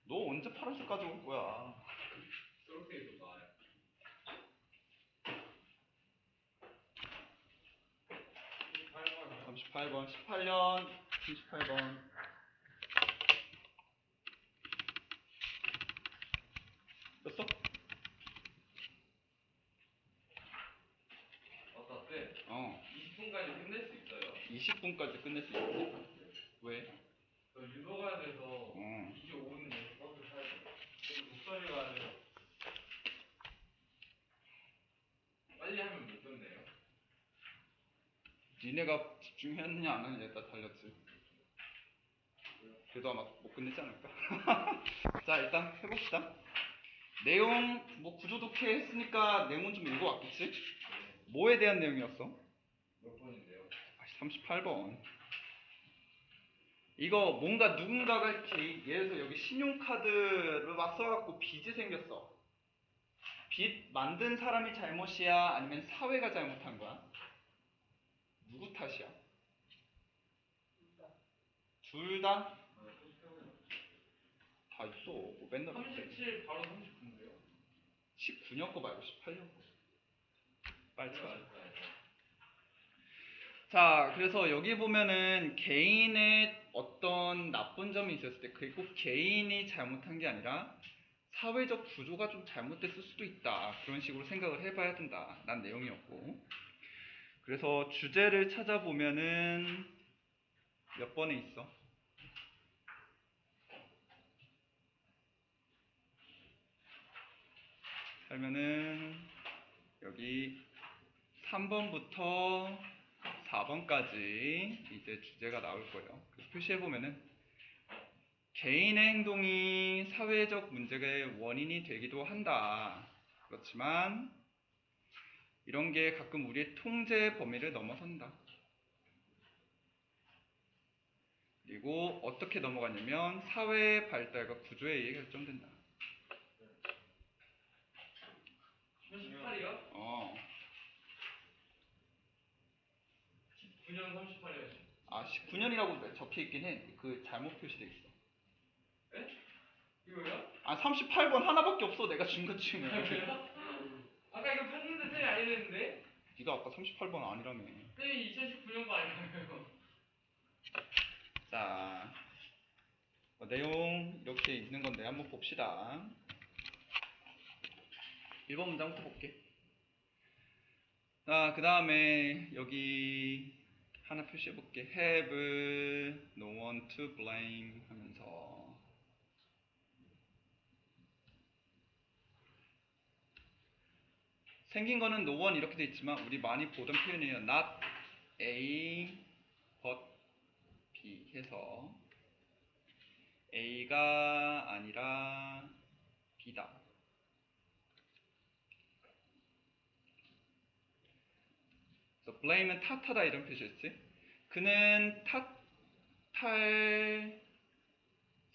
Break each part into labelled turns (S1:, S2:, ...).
S1: 너 언제 파란색 가져올 거야?
S2: 초록색이 더 나아요. 8번.
S1: 38번, 18년, 38번. 됐어?
S2: 맞다, 쌤.
S1: 어.
S2: 20분까지 끝낼 수 있어요?
S1: 20분까지 끝낼 수 있어. 왜?
S2: 저 유도 가야 돼서
S1: 어.
S2: 25분 내에 버스 타야 돼. 그럼 독서를 가야 돼서 빨리 하면 못 끝내요?
S1: 니네가 집중했느냐 안 했느냐에 따라 달렸지. 그래도 아마 못 끝내지 않을까? 자, 일단 해봅시다. 내용, 뭐 구조도 오케이 했으니까 내용은 좀 읽어왔겠지? 뭐에 대한 내용이었어?
S2: 몇 번인데요?
S1: 38번. 이거 뭔가 누군가가 이렇게, 예를 들어서 여기 신용카드를 막 써갖고 빚이 생겼어. 빚 만든 사람이 잘못이야? 아니면 사회가 잘못한 거야? 누구 탓이야? 둘 다? 다 있어. 뭐 맨날
S2: 37 바로 39인데요?
S1: 19년 거 말고 18년 거. 빨리 쳐. 자, 그래서 여기 보면은 개인의 어떤 나쁜 점이 있었을 때 그게 꼭 개인이 잘못한 게 아니라 사회적 구조가 좀 잘못됐을 수도 있다. 그런 식으로 생각을 해봐야 된다. 난 내용이었고. 그래서 주제를 찾아보면은 몇 번에 있어? 그러면은 여기 3번부터 4번까지 이제 주제가 나올 거예요. 그래서 표시해보면은 개인의 행동이 사회적 문제의 원인이 되기도 한다. 그렇지만 이런 게 가끔 우리의 통제 범위를 넘어선다. 그리고 어떻게 넘어가냐면 사회의 발달과 구조에 의해 결정된다.
S2: 38이요?
S1: 어.
S2: 19년 38이요.
S1: 아, 19년이라고 적혀있긴 해. 그 잘못 표시돼 있어.
S2: 에? 이거요?
S1: 아, 38번 하나밖에 없어. 내가 준 것 중에.
S2: 아까 이거 폈는데 쌤이 아니랬는데?
S1: 네가 아까 38번 아니라며.
S2: 쌤이 2019년 거 아니라고요?
S1: 자, 내용 이렇게 있는 건데 한번 봅시다. 1번 문장부터 볼게. 자, 그 다음에 여기 하나 표시해 볼게. have no one to blame 하면서 생긴 거는 no one 이렇게 돼 있지만 우리 많이 보던 표현이에요. not A but B 해서 A가 아니라 B다. 그래서 blame은 탓하다 이런 표시였지. 그는 탓할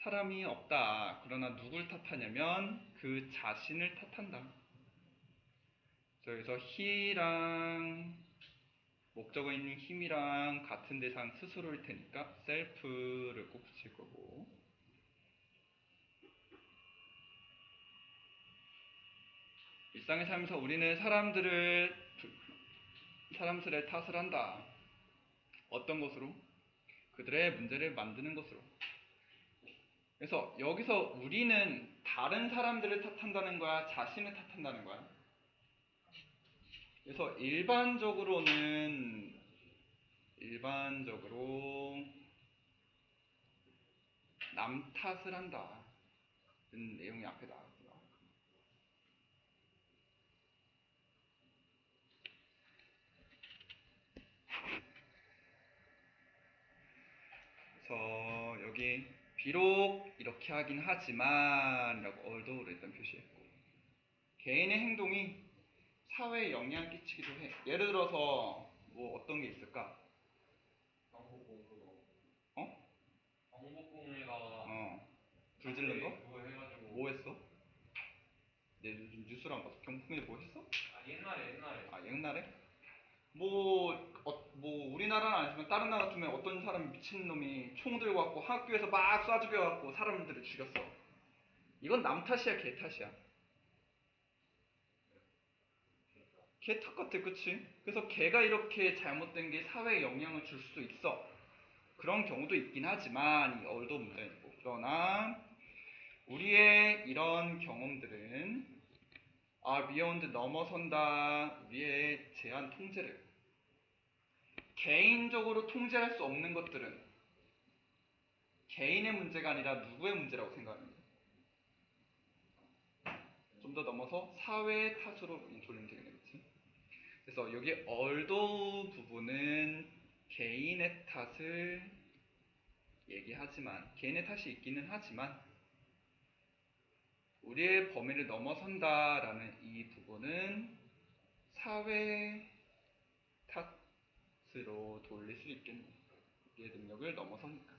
S1: 사람이 없다. 그러나 누굴 탓하냐면 그 자신을 탓한다. 그래서 he랑 목적어 있는 힘이랑 같은 대상 스스로일 테니까 self를 꼭 붙일 거고. 일상의 삶에서 우리는 사람들의 탓을 한다. 어떤 것으로? 그들의 문제를 만드는 것으로. 그래서 여기서 우리는 다른 사람들을 탓한다는 거야? 자신을 탓한다는 거야? 그래서 일반적으로 남 탓을 한다. 는 내용이 앞에 나왔구나. 그래서 여기 비록 이렇게 하긴 하지만 라고 although 일단 표시했고, 개인의 행동이 사회에 영향 끼치기도 해. 예를 들어서 뭐 어떤 게 있을까?
S2: 방법공 그거.
S1: 어?
S2: 방법공에다가
S1: 불 지른 거?
S2: 그거 해가지고.
S1: 뭐 했어? 내 요즘 뉴스를 안 봐서 경품에 뭐 했어?
S2: 아 옛날에.
S1: 아, 옛날에? 뭐 우리나라는 아니지만 다른 나라 같으면 어떤 사람이 미친놈이 총 들고 왔고 학교에서 막 쏴 죽여갖고 사람들을 죽였어. 이건 남 탓이야, 걔 탓이야? 걔 탓 같아, 그치? 그래서 걔가 이렇게 잘못된 게 사회에 영향을 줄 수도 있어. 그런 경우도 있긴 하지만 이 얼도 문제이고, 그러나 우리의 이런 경험들은 beyond 넘어선다 우리의 제한 통제를. 개인적으로 통제할 수 없는 것들은 개인의 문제가 아니라 누구의 문제라고 생각합니다. 좀 더 넘어서 사회의 탓으로 돌리면 되겠지. 그래서 여기 얼도 부분은 개인의 탓을 얘기하지만, 개인의 탓이 있기는 하지만 우리의 범위를 넘어선다라는 이 부분은 사회 탓으로 돌릴 수 있겠네요. 우리의 능력을 넘어서니까.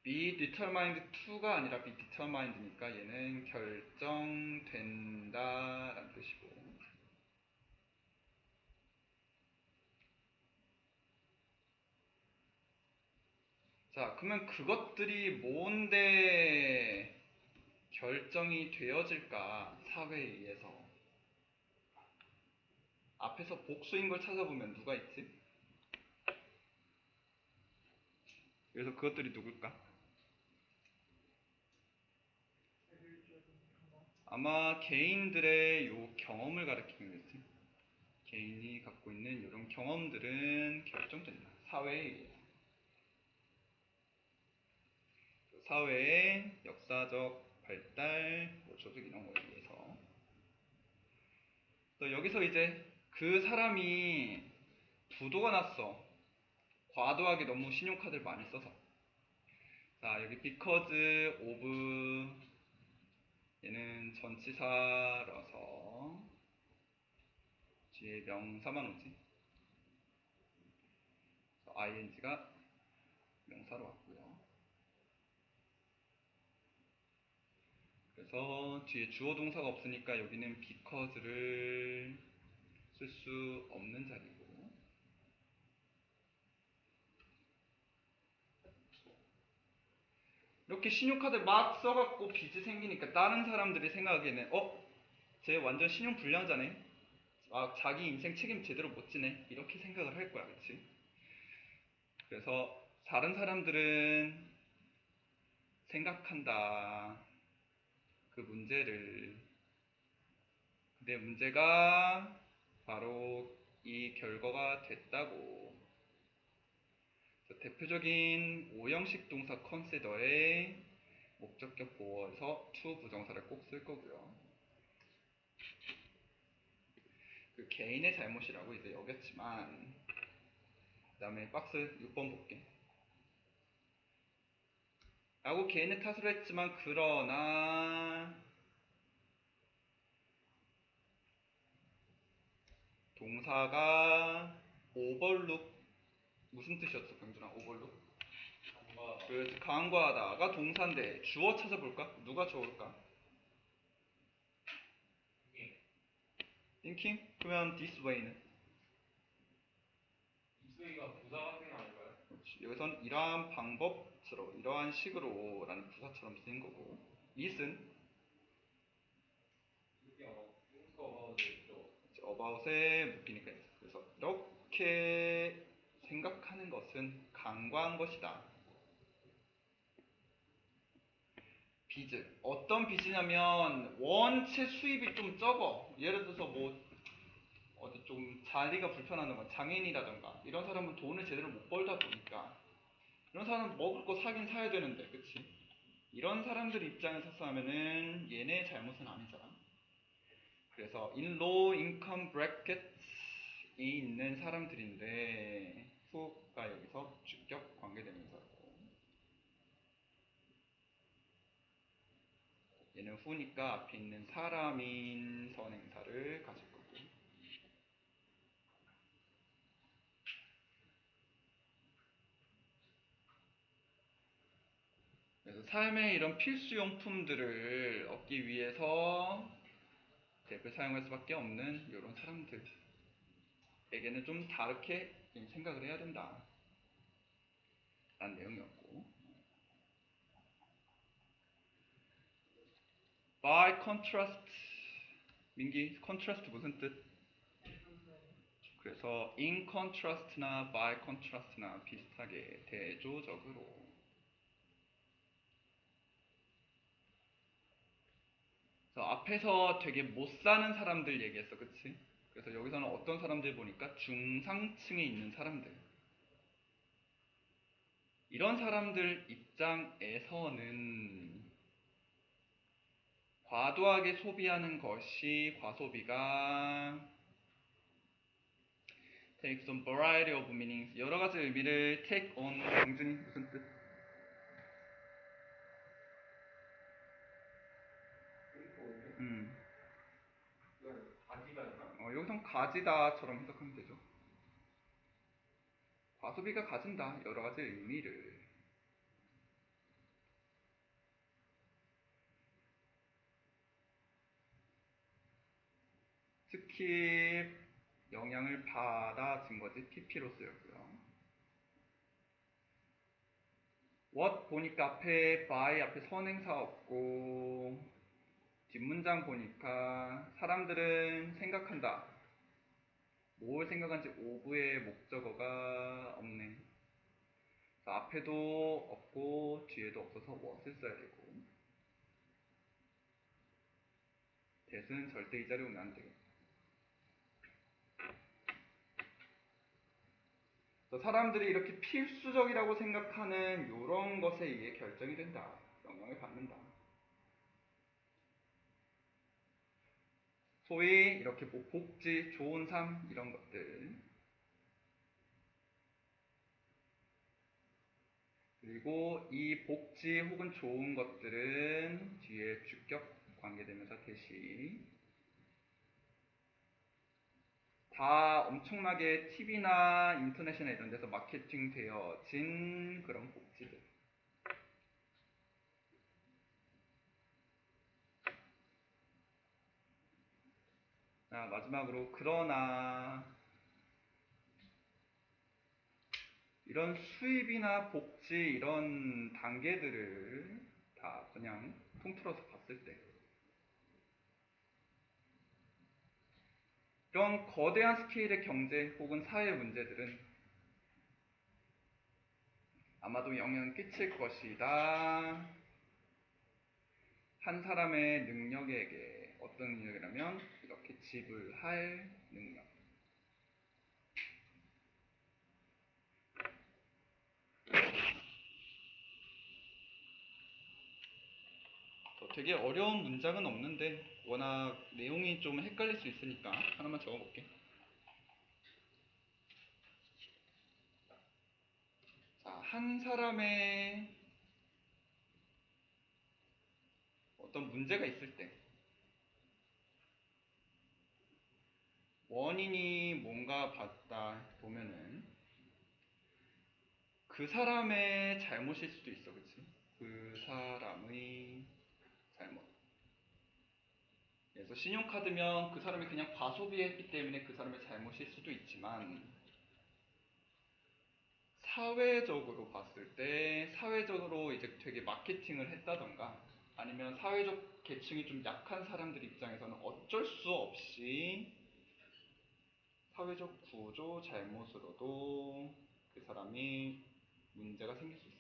S1: be determined to가 아니라 be determined니까 얘는 결정된다 라는 뜻이고, 자, 그러면 그것들이 뭔데 결정이 되어질까? 사회에 의해서. 앞에서 복수인 걸 찾아보면 누가 있지? 그래서 그것들이 누굴까? 아마 개인들의 요 경험을 가리키겠지. 개인이 갖고 있는 이런 경험들은 결정된다. 사회에 의해서. 사회의 역사적 발달, 조직 이런 거에 의해서. 또 여기서 이제 그 사람이 부도가 났어. 과도하게 너무 신용카드를 많이 써서. 자, 여기 because of 얘는 전치사라서 뒤에 명사만 오지. ing가 명사로 왔고요. 그래서 뒤에 주어 동사가 없으니까 여기는 because를 쓸 수 없는 자리고, 이렇게 신용카드 막 써갖고 빚이 생기니까 다른 사람들이 생각하기에는 쟤 완전 신용 불량자네, 자기 인생 책임 제대로 못 지네, 이렇게 생각을 할 거야, 그치? 그래서 다른 사람들은 생각한다, 그 문제를. 근데 문제가 바로 이 결과가 됐다고. 대표적인 오형식 동사 컨시더의 목적격 보어에서 to 부정사를 꼭 쓸 거고요. 그 개인의 잘못이라고 이제 여겼지만, 그 다음에 박스 6번 볼게. 라고 개인의 탓으로 했지만, 그러나 동사가 오버룩, 무슨 뜻이었어, 병준아? 오버룩? 그렇지, 간과하다가 동사인데 주어 찾아볼까? 누가 주어일까? thinking? 그러면 this way는?
S2: 이수이가 부사 같은 거 아닐까요?
S1: 그렇지. 여기선 이러한 방법처럼, 이러한 식으로 라는 부사처럼 쓰인 거고, it은
S2: 이게 어바웃이죠.
S1: about에 묶이니까. 그래서 이렇게 생각하는 것은 간과한 것이다. 빚을, 어떤 빚이냐면 원체 수입이 좀 적어. 예를 들어서 뭐 어디 좀 자리가 불편하다던가 장애인이라던가 이런 사람은 돈을 제대로 못 벌다 보니까, 이런 사람은 먹을 거 사긴 사야 되는데, 그치? 이런 사람들 입장에서 하면은 얘네 잘못은 아니잖아. 그래서 in low income bracket이 있는 사람들인데, who가 여기서 주격 관계대명사고, 얘는 who니까 앞에 있는 사람인 선행사를 가질 거고. 그래서 삶의 이런 필수용품들을 얻기 위해서 앱을 사용할 수밖에 없는 이런 사람들에게는 좀 다르게 생각을 해야 된다. 라는 내용이었고, by contrast, 민기, contrast 무슨 뜻? 그래서 in contrast나 by contrast나 비슷하게 대조적으로. 그래서 앞에서 되게 못 사는 사람들 얘기했어, 그치? 그래서 여기서는 어떤 사람들 보니까 중상층에 있는 사람들. 이런 사람들 입장에서는 과도하게 소비하는 것이 과소비가 take some variety of meanings, 여러 가지 의미를 take on. 정준이 무슨 뜻? 여기선 가지다처럼 해석하면 되죠. 과소비가 가진다 여러 가지 의미를. 특히 영향을 받아진 거지 PP로 쓰였고요. what 보니까 앞에 by 앞에 선행사 없고, 뒷문장 보니까 사람들은 생각한다. 뭘 생각한지 오브의 목적어가 없네. 앞에도 없고 뒤에도 없어서 what을 써야 되고, that은 절대 이 자리에 오면 안 되겠다. 사람들이 이렇게 필수적이라고 생각하는 이런 것에 의해 결정이 된다. 영향을 받는다. 소위 이렇게 뭐 복지, 좋은 삶 이런 것들, 그리고 이 복지 혹은 좋은 것들은 뒤에 주격 관계대명사 대시 다 엄청나게 TV나 인터넷이나 이런 데서 마케팅 되어진 그런 복지들. 자, 마지막으로 그러나 이런 수입이나 복지 이런 단계들을 다 그냥 통틀어서 봤을 때 이런 거대한 스케일의 경제 혹은 사회 문제들은 아마도 영향을 끼칠 것이다. 한 사람의 능력에게, 어떤 능력이라면 이렇게 지불할 능력. 되게 어려운 문장은 없는데 워낙 내용이 좀 헷갈릴 수 있으니까 하나만 적어볼게. 자, 한 사람의 어떤 문제가 있을 때 원인이 뭔가 봤다 보면은 그 사람의 잘못일 수도 있어, 그치? 그 사람의 잘못. 그래서 신용카드면 그 사람이 그냥 과소비했기 때문에 그 사람의 잘못일 수도 있지만, 사회적으로 봤을 때 사회적으로 이제 되게 마케팅을 했다던가 아니면 사회적 계층이 좀 약한 사람들 입장에서는 어쩔 수 없이 사회적 구조 잘못으로도 그 사람이 문제가 생길 수 있어요.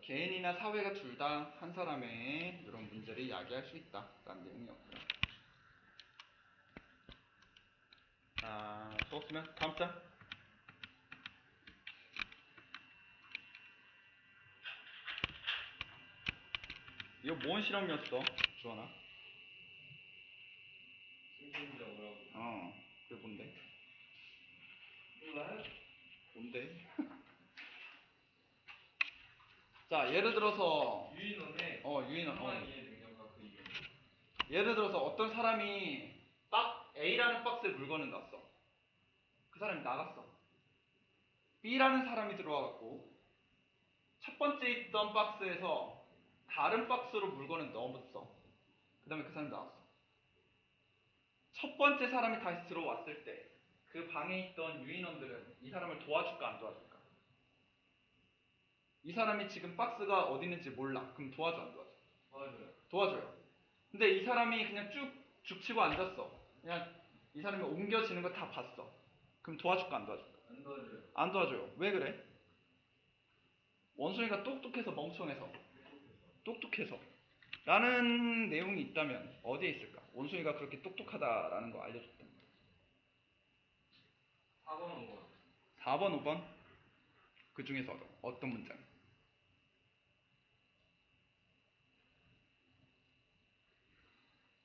S1: 개인이나 사회가 둘 다 한 사람의 이런 문제를 야기할 수 있다라는 내용이었고요. 자, 수고했으면 다음 장. 이거 뭔 실험이었어, 주원아?
S2: 심리적으로.
S1: 그게 뭔데?
S2: 몰라요?
S1: 뭔데? 자, 예를 들어서
S2: 유인원의
S1: 유인원.
S2: 상황의 능력과 그 이유.
S1: 예를 들어서 어떤 사람이 A라는 박스에 물건을 놨어. 그 사람이 나갔어. B라는 사람이 들어와갖고 첫 번째 있던 박스에서 다른 박스로 물건을 넣었어. 그 다음에 그 사람이 나왔어. 첫 번째 사람이 다시 들어왔을 때 그 방에 있던 유인원들은 이 사람을 도와줄까 안 도와줄까? 이 사람이 지금 박스가 어디 있는지 몰라. 그럼 도와줘 안 도와줘?
S2: 맞아요.
S1: 도와줘요. 근데 이 사람이 그냥 쭉 죽치고 앉았어. 그냥 이 사람이 옮겨지는 거 다 봤어. 그럼 도와줄까 안 도와줄까?
S2: 안 도와줘요.
S1: 안 도와줘요. 왜 그래? 원숭이가 똑똑해서 멍청해서 똑똑해서 라는 내용이 있다면 어디에 있을까? 원숭이가 그렇게 똑똑하다라는 거 알려줬다.
S2: 4번, 5번.
S1: 4번, 5번 그 중에서 어떤 문장?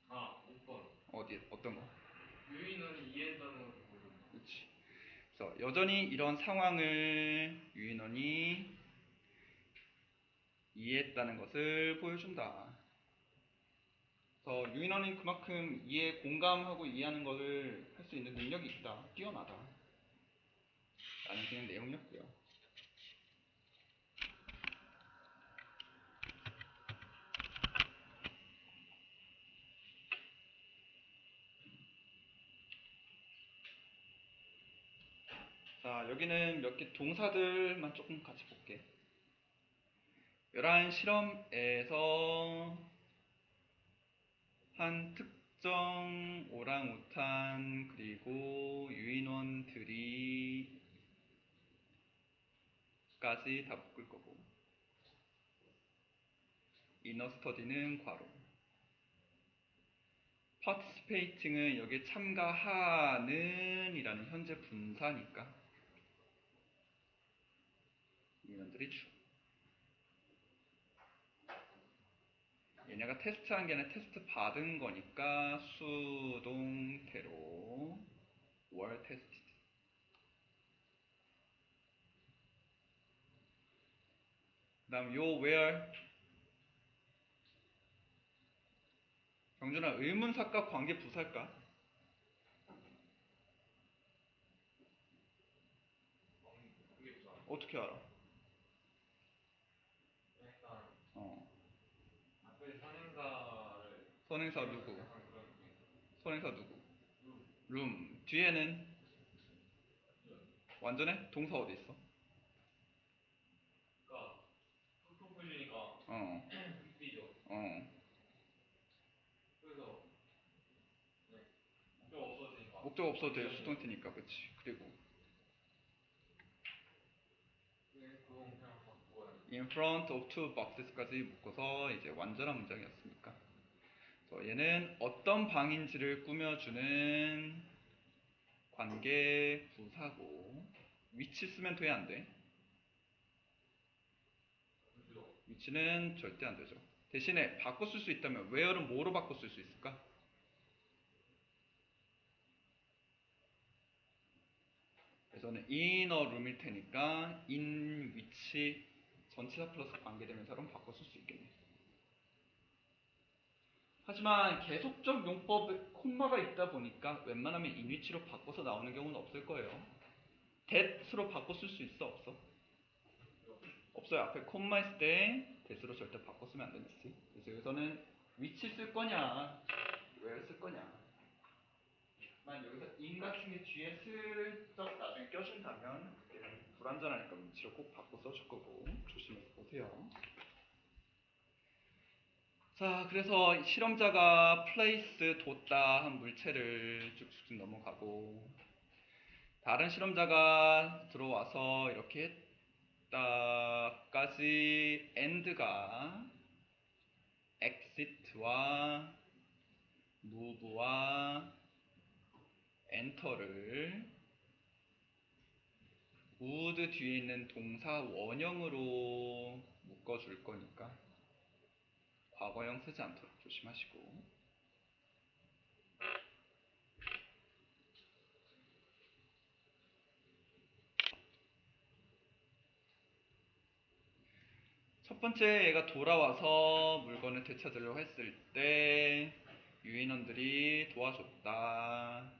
S2: 아, 5번.
S1: 어디 어떤 거?
S2: 유인원이 이해했다는 것을 보여줘.
S1: 그렇지. 그래서 여전히 이런 상황을 유인원이 이해했다는 것을 보여준다. 그래서 유인원은 그만큼 공감하고 이해하는 것을 할 수 있는 능력이 있다. 뛰어나다. 라는 그냥 내용이었고요. 자, 여기는 몇 개 동사들만 조금 같이 볼게. 이러한 실험에서 한 특정 오랑우탄 그리고 유인원들이 까지 다 묶을 거고 이너 스터디는 괄호 participating은 여기에 참가하는 이라는 현재 분사니까 유인원들이 주 얘네가 테스트한 게 아니라 테스트 받은 거니까 수동태로 were tested. 그 다음 요 where 경준아 의문사과 관계 부사일까?
S2: 그게 좋아.
S1: 어떻게 알아?
S2: 일단
S1: 어.
S2: 앞에 선행사를
S1: 선행사 누구?
S2: 약간 그런 느낌.
S1: 선행사 누구?
S2: 룸.
S1: room 뒤에는 완전해? 동사 어디 있어?
S2: 그러니까 톡톡 풀리니까
S1: 어.
S2: 뛰죠.
S1: 어.
S2: 그래서 네. 목적 없어지니까.
S1: 목적 없어도 돼. 수동태니까 그치. 그리고
S2: 그건 그냥 바꿔야 돼.
S1: in front of two boxes까지 묶어서 이제 완전한 문장이었으니까. 그래서 얘는 어떤 방인지를 꾸며주는 관계 부사고 위치 쓰면 돼 안 돼?
S2: 그죠.
S1: 위치는 절대 안 되죠. 대신에 바꿔 쓸 수 있다면 where는 뭐로 바꿔 쓸 수 있을까? 그래서는 in a room일 테니까 in 위치 전치사 플러스 관계대명사로 바꿔 쓸 수 있겠네. 하지만 계속적 용법에 콤마가 있다 보니까 웬만하면 in 위치로 바꿔서 나오는 경우는 없을 거예요. that으로 바꿔 쓸 수 있어 없어? 없어요. 앞에 콤마 있을 때 that으로 절대 바꿔 쓰면 안 되겠지. 그래서 여기서는 위치 쓸 거냐 where 쓸 거냐 만 여기서 in 같은 게 뒤에 슬쩍 나중에 껴준다면 그때는 불완전하니까 위치로 꼭 바꿔 써줄 거고 조심해서 보세요. 자, 그래서 실험자가 place 뒀다 한 물체를 쭉쭉 넘어가고 다른 실험자가 들어와서 이렇게 했다까지 end가 exit와 move와 enter를 would 뒤에 있는 동사 원형으로 묶어줄 거니까 과거형 쓰지 않도록 조심하시고 첫 번째 얘가 돌아와서 물건을 되찾으려고 했을 때 유인원들이 도와줬다.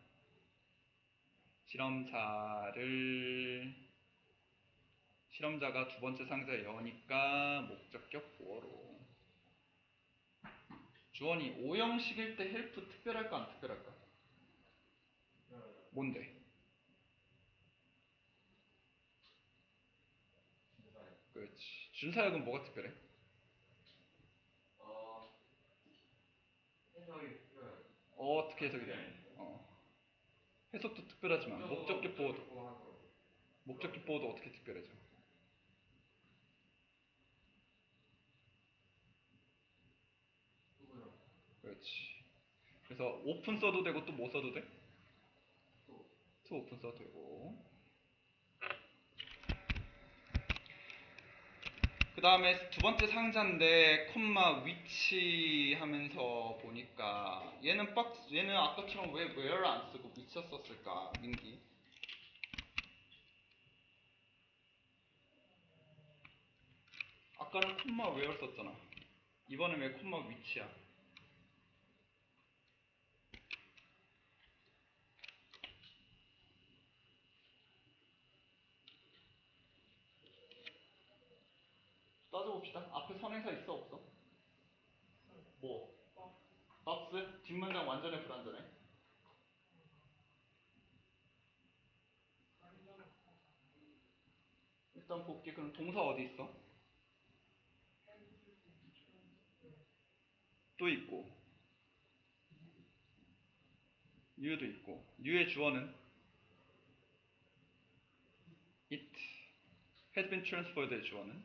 S1: 실험자가 두 번째 상자 여니까 목적격 보어로 주원이 오형식일 때 헬프 특별할까 안 특별할까? 뭔데? 그렇지. 준사역은 뭐가 특별해? 어떻게 해석이 돼? 해석도 특별하지만 목적격보호도 어떻게 특별해져? 그렇지. 그래서 오픈 써도 되고 또 뭐 써도 돼? to 오픈 써도 되고. 그 다음에 두 번째 상자인데 콤마 위치 하면서 보니까 얘는 아까처럼 왜 where 안 쓰고 위치 썼을까? 민기. 아까는 콤마 where 썼잖아. 이번엔 왜 콤마 위치야? 따져봅시다. 앞에 선행사 있어 없어? 뭐? 박스? 뒷문장 완전해 불완전해? 일단 볼게. 그럼 동사 어디 있어? 또 있고 you도 있고 you의 주어는 it had been transferred의 주어는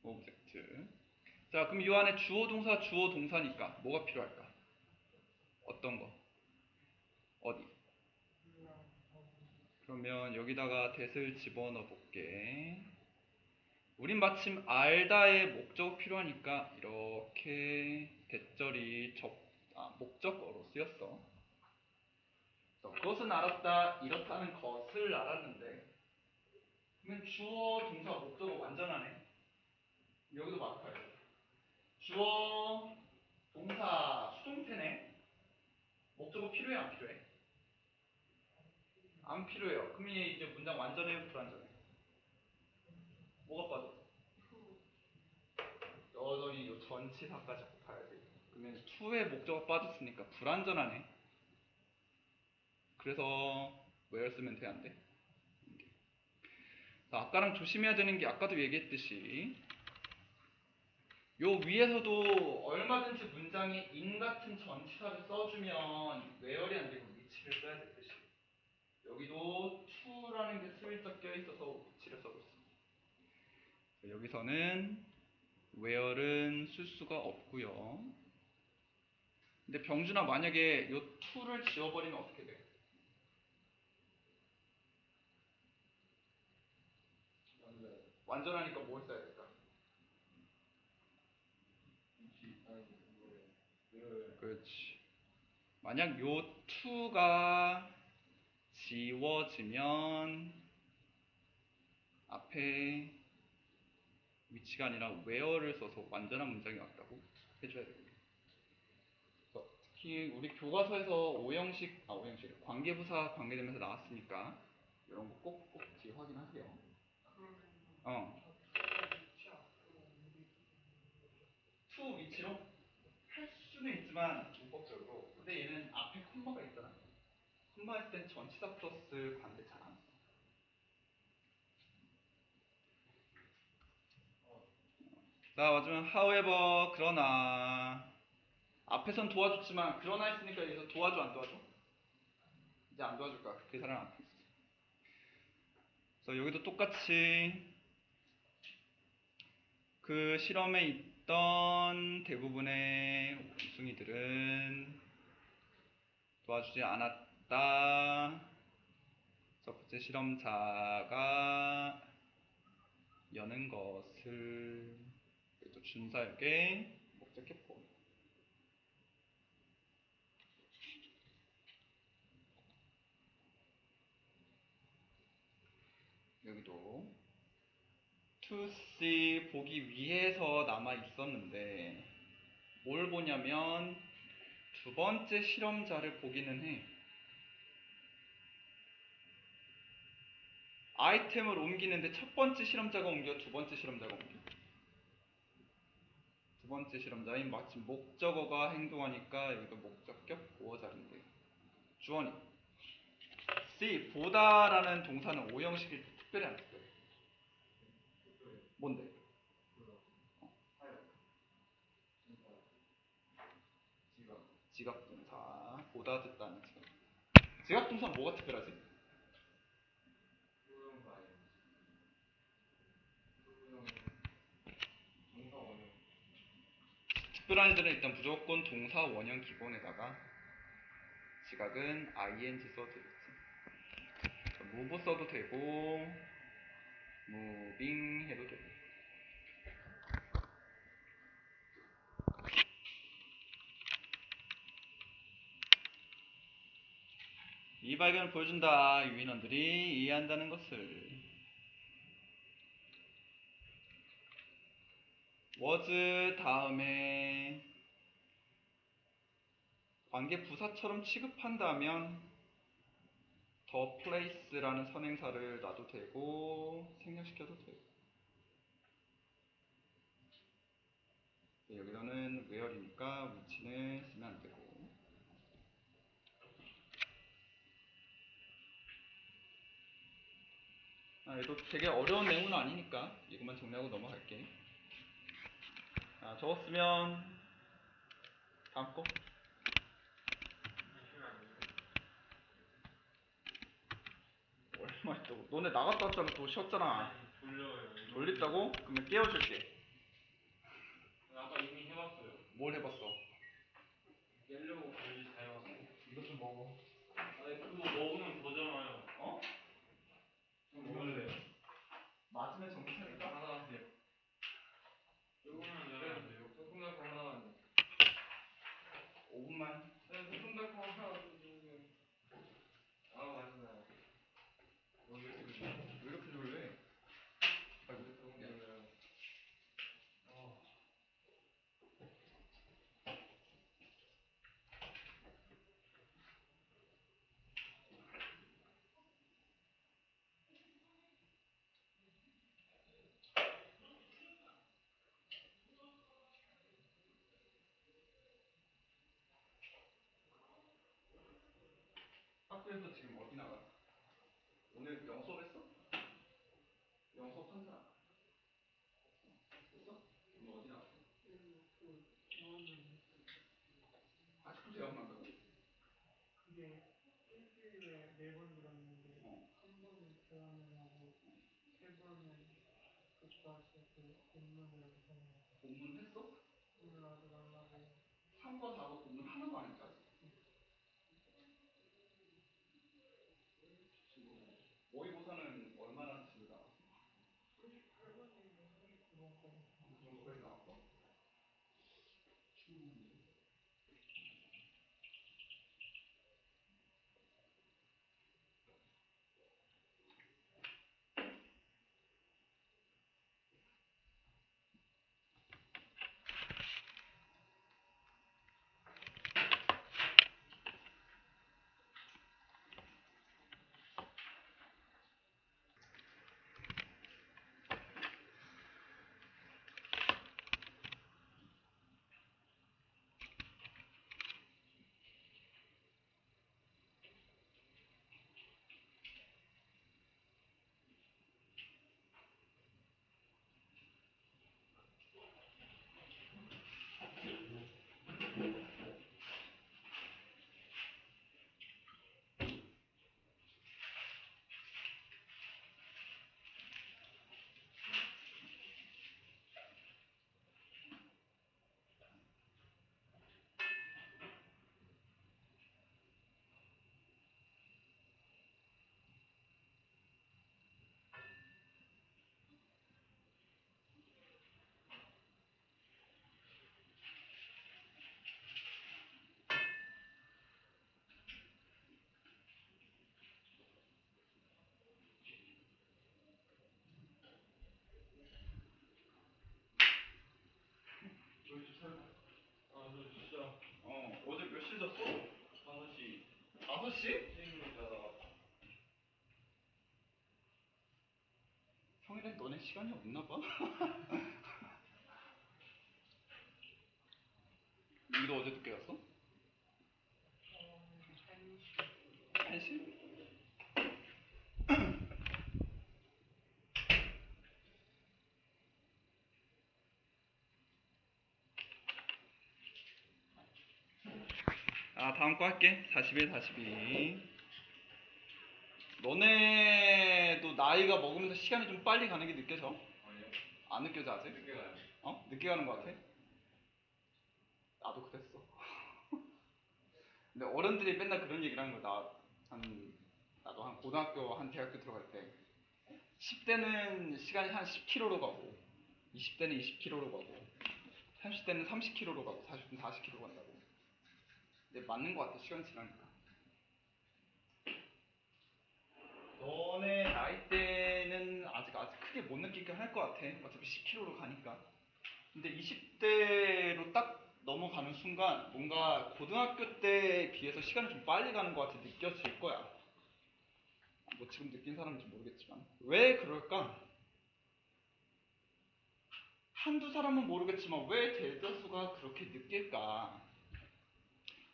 S1: object. 자, 그럼 이 안에 주어 동사 주어 동사니까 뭐가 필요할까? 어떤 거? 어디? 그러면 여기다가 that을 집어넣어 볼게. 우린 마침 알다의 목적어 필요하니까 이렇게 대절이 목적어로 쓰였어. 그것은 알았다, 이렇다는 것을 알았는데 그러면 주어 동사 목적어 완전하네. 여기도 마찬가지야. 주어 동사 수동태네. 목적어 필요해 안 필요해? 안 필요해요. 그럼 얘 이제 문장 완전해 불완전해? 뭐가 빠져? 여전히 요 전치사까지 봐야 돼. 그러면 to의 목적어 빠졌으니까 불완전하네. 그래서 where 쓰면 돼 안 돼? 자, 아까랑 조심해야 되는 게 아까도 얘기했듯이 요 위에서도 얼마든지 문장에 in 같은 전치사를 써주면 where이 안 되고 which를 써야 되듯이 여기도 to라는 게 슬쩍 껴있어서 which를 써줬어. 여기서는 where은 쓸 수가 없고요. 근데 병준아 만약에 요 to를 지워버리면 어떻게 돼? 완전하니까 뭘 써야 될까? 그렇지. 만약 요 to가 지워지면 앞에 위치가 아니라 where를 써서 완전한 문장이 왔다고 해줘야 됩니다. 특히 우리 교과서에서 오형식 관계부사 관계되면서 나왔으니까 이런 거 꼭 뒤에 확인하세요. to 위치로 할 수는 있지만 문법적으로. 근데 얘는 앞에 콤마가 있잖아. 콤마 있을 땐 전치사 플러스 관계 잘 안 써. 자, 마지막 however 그러나 앞에선 도와줬지만 그러나 했으니까 여기서 도와줘 안 도와줘? 이제 안 도와줄까? 그 사람 앞에 있어. 그래서 여기도 똑같이 그 실험에 있던 대부분의 원숭이들은 도와주지 않았다. 첫 번째 실험자가 여는 것을 또 준사역의 목적격보. 여기도 to see 보기 위해서 남아 있었는데 뭘 보냐면 두 번째 실험자를 보기는 해. 아이템을 옮기는데 첫 번째 실험자가 옮겨, 두 번째 실험자가 옮겨. 두 번째 실험자인 마침 목적어가 행동하니까 여기도 목적격 보어자리인데 주어니 C. 보다라는 동사는 오형식이 특별히 안 특별해. 뭔데? 지각 동사. 보다 듣다는 지각. 지각 동사 뭐가 특별하지? 특별한 이들은 일단 무조건 동사 원형 기본에다가 지각은 ing 써도 되겠지. move 써도 되고 moving 해도 되고. 이 발견을 보여준다. 유인원들이 이해한다는 것을. was 다음에 관계 부사처럼 취급한다면 the place라는 선행사를 놔도 되고 생략시켜도 되고. 여기서는 where이니까 위치는 쓰면 안 되고. 얘도 되게 어려운 내용은 아니니까 이것만 정리하고 넘어갈게. 적었으면 다음 거. 얼마 있다고? 너네 나갔다 왔잖아. 또 쉬었잖아.
S2: 졸려요.
S1: 졸립다고? 그러면 깨워줄게.
S2: 아까 이미 해봤어요.
S1: 뭘 해봤어?
S2: 옐로우 별짓 다 해봤어요.
S1: 이것 좀 먹어.
S2: 아니 그거 먹으면 더잖아요.
S1: 어?
S2: 좀 먹을래요.
S1: 맞으면 정신 차릴까?
S2: 하나 하세요. 조금만 더 하면 돼요. 조금 더 하나 하면 돼요.
S1: 5분만.
S2: 네, 조금 더 하나 주세요. 아 맛있나요?
S1: 왜 이렇게 졸래? 아이고,
S2: 조금
S1: 야.
S2: 졸려요.
S1: 학교에서 지금 어디 나가? 오늘 영어 수업했어? 영어 수업한 사람? 했어? 오늘 어디 나갔어? 아직도 대학만 가고?
S3: 그게 일주일에 4번 들었는데
S1: 어.
S3: 한 번은 대화를 하고 세 번은 교과서 그 본문을 하는
S1: 본문 했어?
S3: 오늘 아직 안 하고
S1: 3과 4과 본문 하나도 안 했다. 모의고사는 얼마나 치고 나왔어?
S3: 8번인가 39번까지
S1: 그 정도까지 나왔어?
S2: 아 저 진짜
S1: 어제 몇 시에 잤어?
S2: 5시
S1: 5시?
S2: 게임을 자다가
S1: 평일에 너네 시간이 없나 봐? 자, 다음 거 할게. 41, 42. 너네도 나이가 먹으면서 시간이 좀 빨리 가는 게 느껴져?
S2: 아니요.
S1: 안 느껴져 아직?
S2: 늦게 가요.
S1: 어? 늦게 가는 거 같아? 나도 그랬어. 근데 어른들이 맨날 그런 얘기를 하는 거야. 나도 한 고등학교, 한 대학교 들어갈 때 10대는 시간이 한 10km로 가고 20대는 20km로 가고 30대는 30km로 가고 40대는 40km로 간다고. 근데 맞는 거 같아, 시간 지나니까. 너네 나이 때는 아직 크게 못 느끼긴 할 것 같아. 어차피 10km로 가니까. 근데 20대로 딱 넘어가는 순간 뭔가 고등학교 때에 비해서 시간이 좀 빨리 가는 것 같이 느껴질 거야. 뭐 지금 느낀 사람인지 모르겠지만. 왜 그럴까? 한두 사람은 모르겠지만 왜 대다수가 그렇게 느낄까?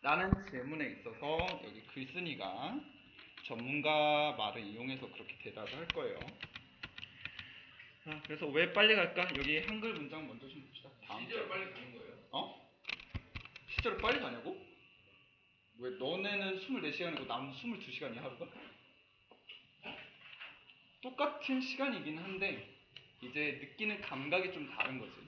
S1: 라는 질문에 있어서 여기 글쓴이가 전문가 말을 이용해서 그렇게 대답을 할 거예요. 자, 그래서 왜 빨리 갈까? 여기 한글 문장 먼저 좀 봅시다. 다음
S2: 시절
S1: 절.
S2: 빨리 가는 거예요?
S1: 어? 실제로 빨리 가냐고? 왜 너네는 24시간이고 나는 22시간이야 하루가? 똑같은 시간이긴 한데 이제 느끼는 감각이 좀 다른 거지.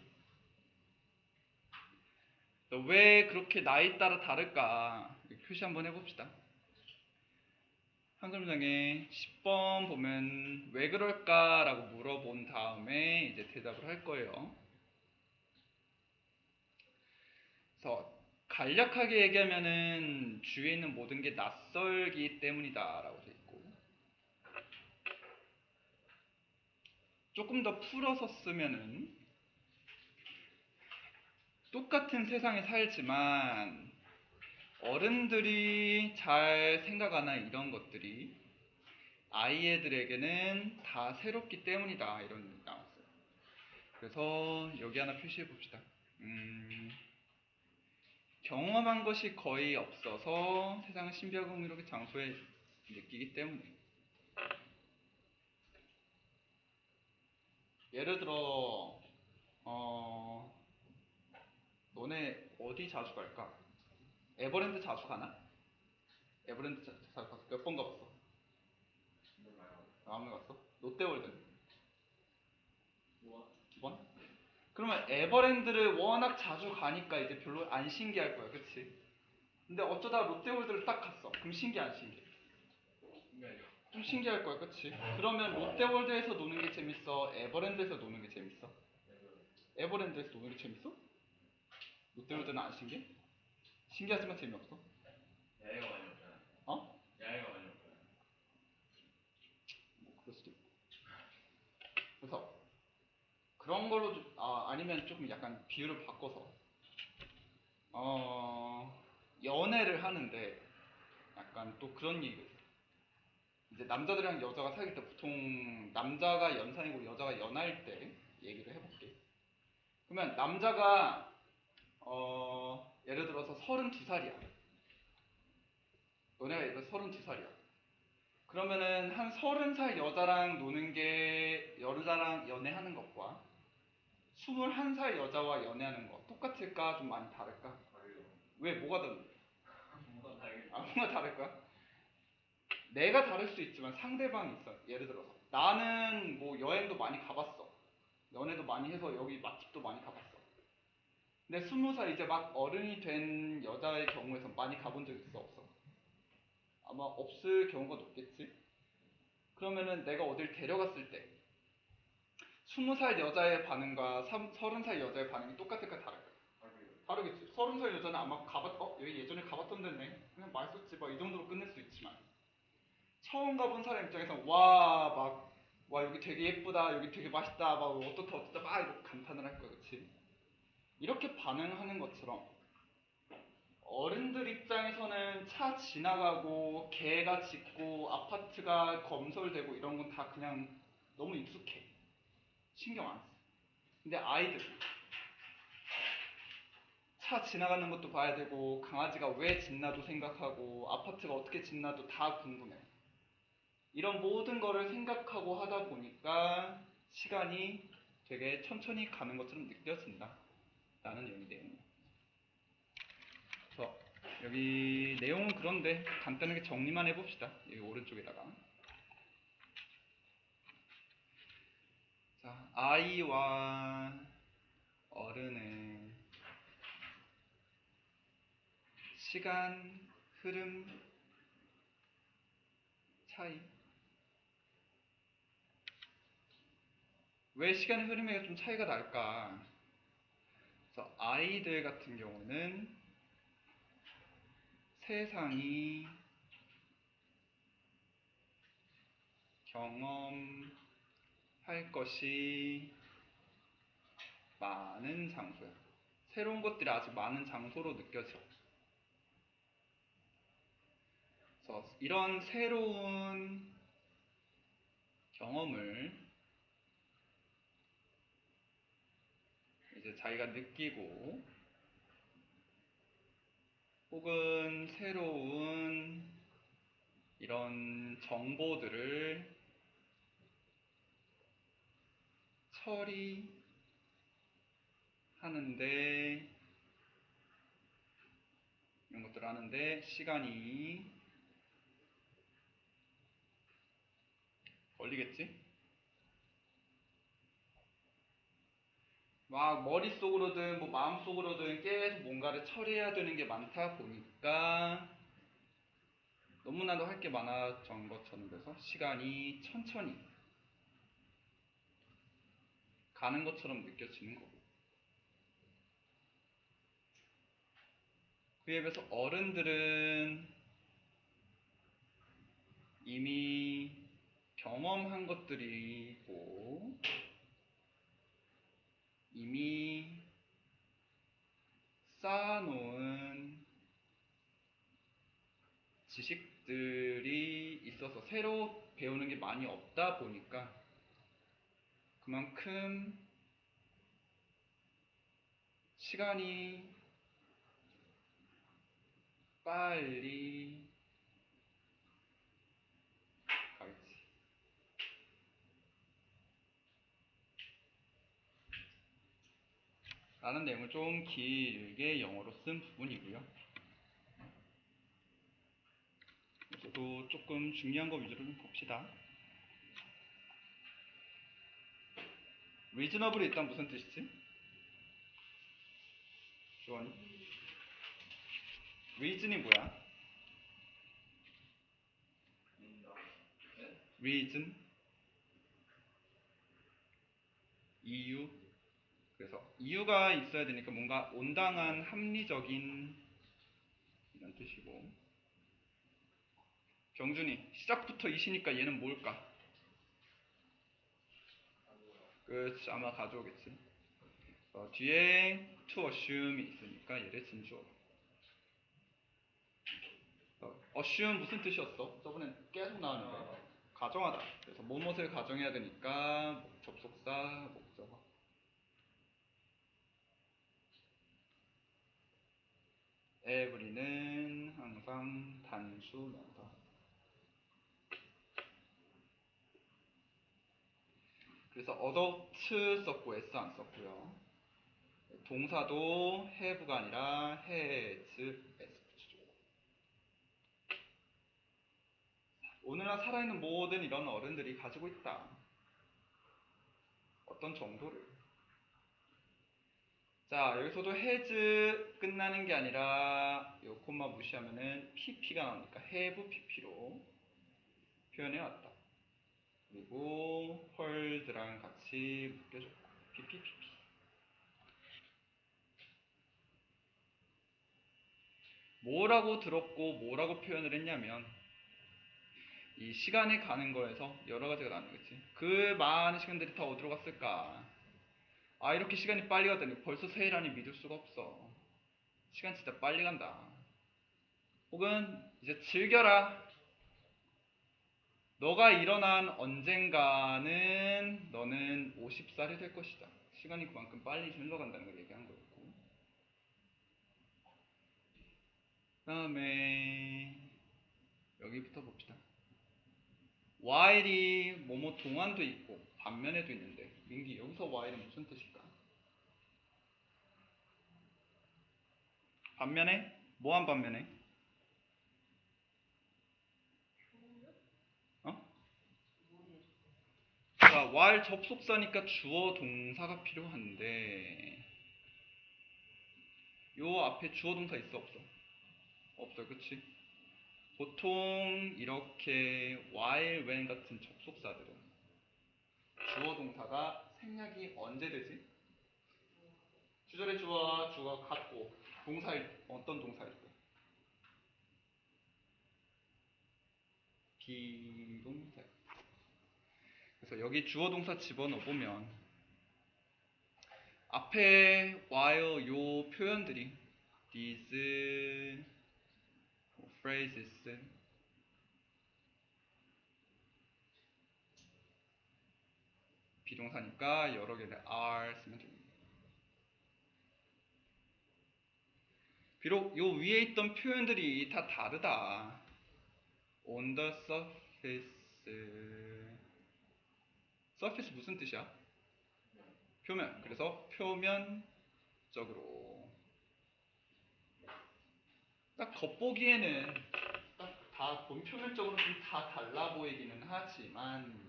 S1: 왜 그렇게 나이 따라 다를까? 표시 한번 해봅시다. 한글 문장에 10번 보면 왜 그럴까? 라고 물어본 다음에 이제 대답을 할 거예요. 그래서 간략하게 얘기하면은 주위에 있는 모든 게 낯설기 때문이다 라고 돼 있고, 조금 더 풀어서 쓰면은 똑같은 세상에 살지만 어른들이 잘 생각하나 이런 것들이 아이들에게는 다 새롭기 때문이다 이런 얘기 나왔어요. 그래서 여기 하나 표시해 봅시다. 경험한 것이 거의 없어서 세상은 신비하고 흥미롭게 장소에 느끼기 때문에. 예를 들어 너네 어디 자주 갈까? 에버랜드 자주 가나? 에버랜드 자주 갔어? 몇 번 가봤어? 아무 갔어? 롯데월드 두 번? 그러면 에버랜드를 워낙 자주 가니까 이제 별로 안 신기할 거야, 그치? 근데 어쩌다 롯데월드를 딱 갔어. 그럼 신기 안 신기해?
S2: 신기하죠.
S1: 좀 신기할 거야, 그치? 그러면 롯데월드에서 노는 게 재밌어? 에버랜드에서 노는 게 재밌어? 에버랜드에서 노는 게 재밌어? 롯데월드는 안 신기해? 신기하지만 재미없어?
S2: 야외가 많이 없잖아.
S1: 어?
S2: 야외가 많이 없잖아.
S1: 뭐 그럴 수도 있고. 그래서 그런 걸로 아니면 조금 약간 비유를 바꿔서 연애를 하는데 약간 또 그런 얘기가 있어. 이제 남자들이랑 여자가 사귈 때 보통 남자가 연상이고 여자가 연하일 때 얘기를 해볼게. 그러면 남자가 예를 들어서 32살이야. 너네가 예를 들어서 32살이야. 그러면은 한 30살 여자랑 노는 게 여자랑 연애하는 것과 21살 여자와 연애하는 거 똑같을까? 좀 많이 다를까?
S2: 다르죠.
S1: 왜? 뭐가 다른데?
S2: 뭔가 다르겠죠.
S1: 뭔가 다를까? 내가 다를 수 있지만 상대방이 있어. 예를 들어서 나는 뭐 여행도 많이 가봤어. 연애도 많이 해서 여기 맛집도 많이 가봤어. 근데 20살 이제 막 어른이 된 여자의 경우에선 많이 가본 적 있어? 없어? 아마 없을 경우가 높겠지? 그러면은 내가 어딜 데려갔을 때 20살 여자의 반응과 30살 여자의 반응이 똑같을까 다를까? 다르겠지. 30살 여자는 아마 여기 예전에 가봤던 데네. 그냥 맛있었지. 막 이 정도로 끝낼 수 있지만 처음 가본 사람 입장에서 와 여기 되게 예쁘다, 여기 되게 맛있다, 막 어떻다 막 이렇게 감탄을 할 거야, 그렇지? 이렇게 반응하는 것처럼 어른들 입장에서는 차 지나가고 개가 짖고 아파트가 건설되고 이런 건 다 그냥 너무 익숙해. 신경 안 써. 근데 아이들 차 지나가는 것도 봐야 되고 강아지가 왜 짖나도 생각하고 아파트가 어떻게 짖나도 다 궁금해. 이런 모든 거를 생각하고 하다 보니까 시간이 되게 천천히 가는 것처럼 느껴진다 라는 얘기네요. 그래서 여기 내용은 그런데 간단하게 정리만 해봅시다. 여기 오른쪽에다가. 자, 아이와 어른의 시간 흐름 차이. 왜 시간의 흐름에 좀 차이가 날까? 그래서 아이들 같은 경우는 세상이 경험할 것이 많은 장소야. 새로운 것들이 아직 많은 장소로 느껴져. 그래서 이런 새로운 경험을 이제 자기가 느끼고 혹은 새로운 이런 정보들을 처리하는데 이런 것들을 하는데 시간이 걸리겠지? 막 머릿속으로든 뭐 마음속으로든 계속 뭔가를 처리해야 되는 게 많다 보니까 너무나도 할 게 많아진 것처럼 돼서 시간이 천천히 가는 것처럼 느껴지는 거고. 그에 비해서 어른들은 이미 경험한 것들이고 이미 쌓아놓은 지식들이 있어서 새로 배우는 게 많이 없다 보니까 그만큼 시간이 빨리 가겠지. 라는 내용을 좀 길게 영어로 쓴 부분이고요. 저도 조금 중요한 거 위주로 좀 봅시다. reasonable이 일단 무슨 뜻이지? 주원이? reason이 뭐야? reason? 이유? 그래서 이유가 있어야 되니까 뭔가 온당한 합리적인 이런 뜻이고. 경준이 시작부터 이시니까 얘는 뭘까? 그렇지, 아마 가져오겠지. 뒤에 to assume이 있으니까 얘를 진주어. assume 무슨 뜻이었어? 저번에 계속 나왔는데 가정하다. 그래서 무엇을 가정해야 되니까 접속사, 목적어. every는 항상 단수 명사. 그래서 adult 썼고 s 안 썼고요. 동사도 have가 아니라 has, s 붙이죠. 오늘날 살아있는 모든 이런 어른들이 가지고 있다. 어떤 정도를. 자, 여기서도 has 끝나는 게 아니라 요 콤마 무시하면은 pp가 나오니까 have pp로 표현해 왔다. 그리고 heard랑 같이 묶여줬고 pp pp. 뭐라고 들었고 뭐라고 표현을 했냐면 이 시간이 가는 거에서 여러 가지가 나누겠지. 그 많은 시간들이 다 어디로 갔을까? 아, 이렇게 시간이 빨리 가더니 벌써 새해라니 믿을 수가 없어. 시간 진짜 빨리 간다. 혹은 이제 즐겨라. 너가 일어난 언젠가는 너는 50살이 될 것이다. 시간이 그만큼 빨리 흘러간다는 걸 얘기한 거였고. 그 다음에 여기부터 봅시다. while이 뭐뭐 동안도 있고 반면에도 있는데 민기 여기서 while은 무슨 뜻일까? 반면에 뭐 한 반면에? 어? 자, while 접속사니까 주어 동사가 필요한데 요 앞에 주어 동사 있어 없어? 없어, 그치? 보통 이렇게 while, when 같은 접속사들은 주어 동사가 생략이 언제 되지? 주절의 주어와 주어가 같고 어떤 동사일 때? 비동사. 그래서 여기 주어 동사 집어넣어 보면 앞에 while 요 표현들이 these phrases 비동사니까 여러 개를 are 쓰면 됩니다. 비록 요 위에 있던 표현들이 다 다르다. on the surface. surface 무슨 뜻이야? 표면. 그래서 표면적으로. 딱 겉보기에는 딱 다 본표면적으로 좀 다 달라 보이기는 하지만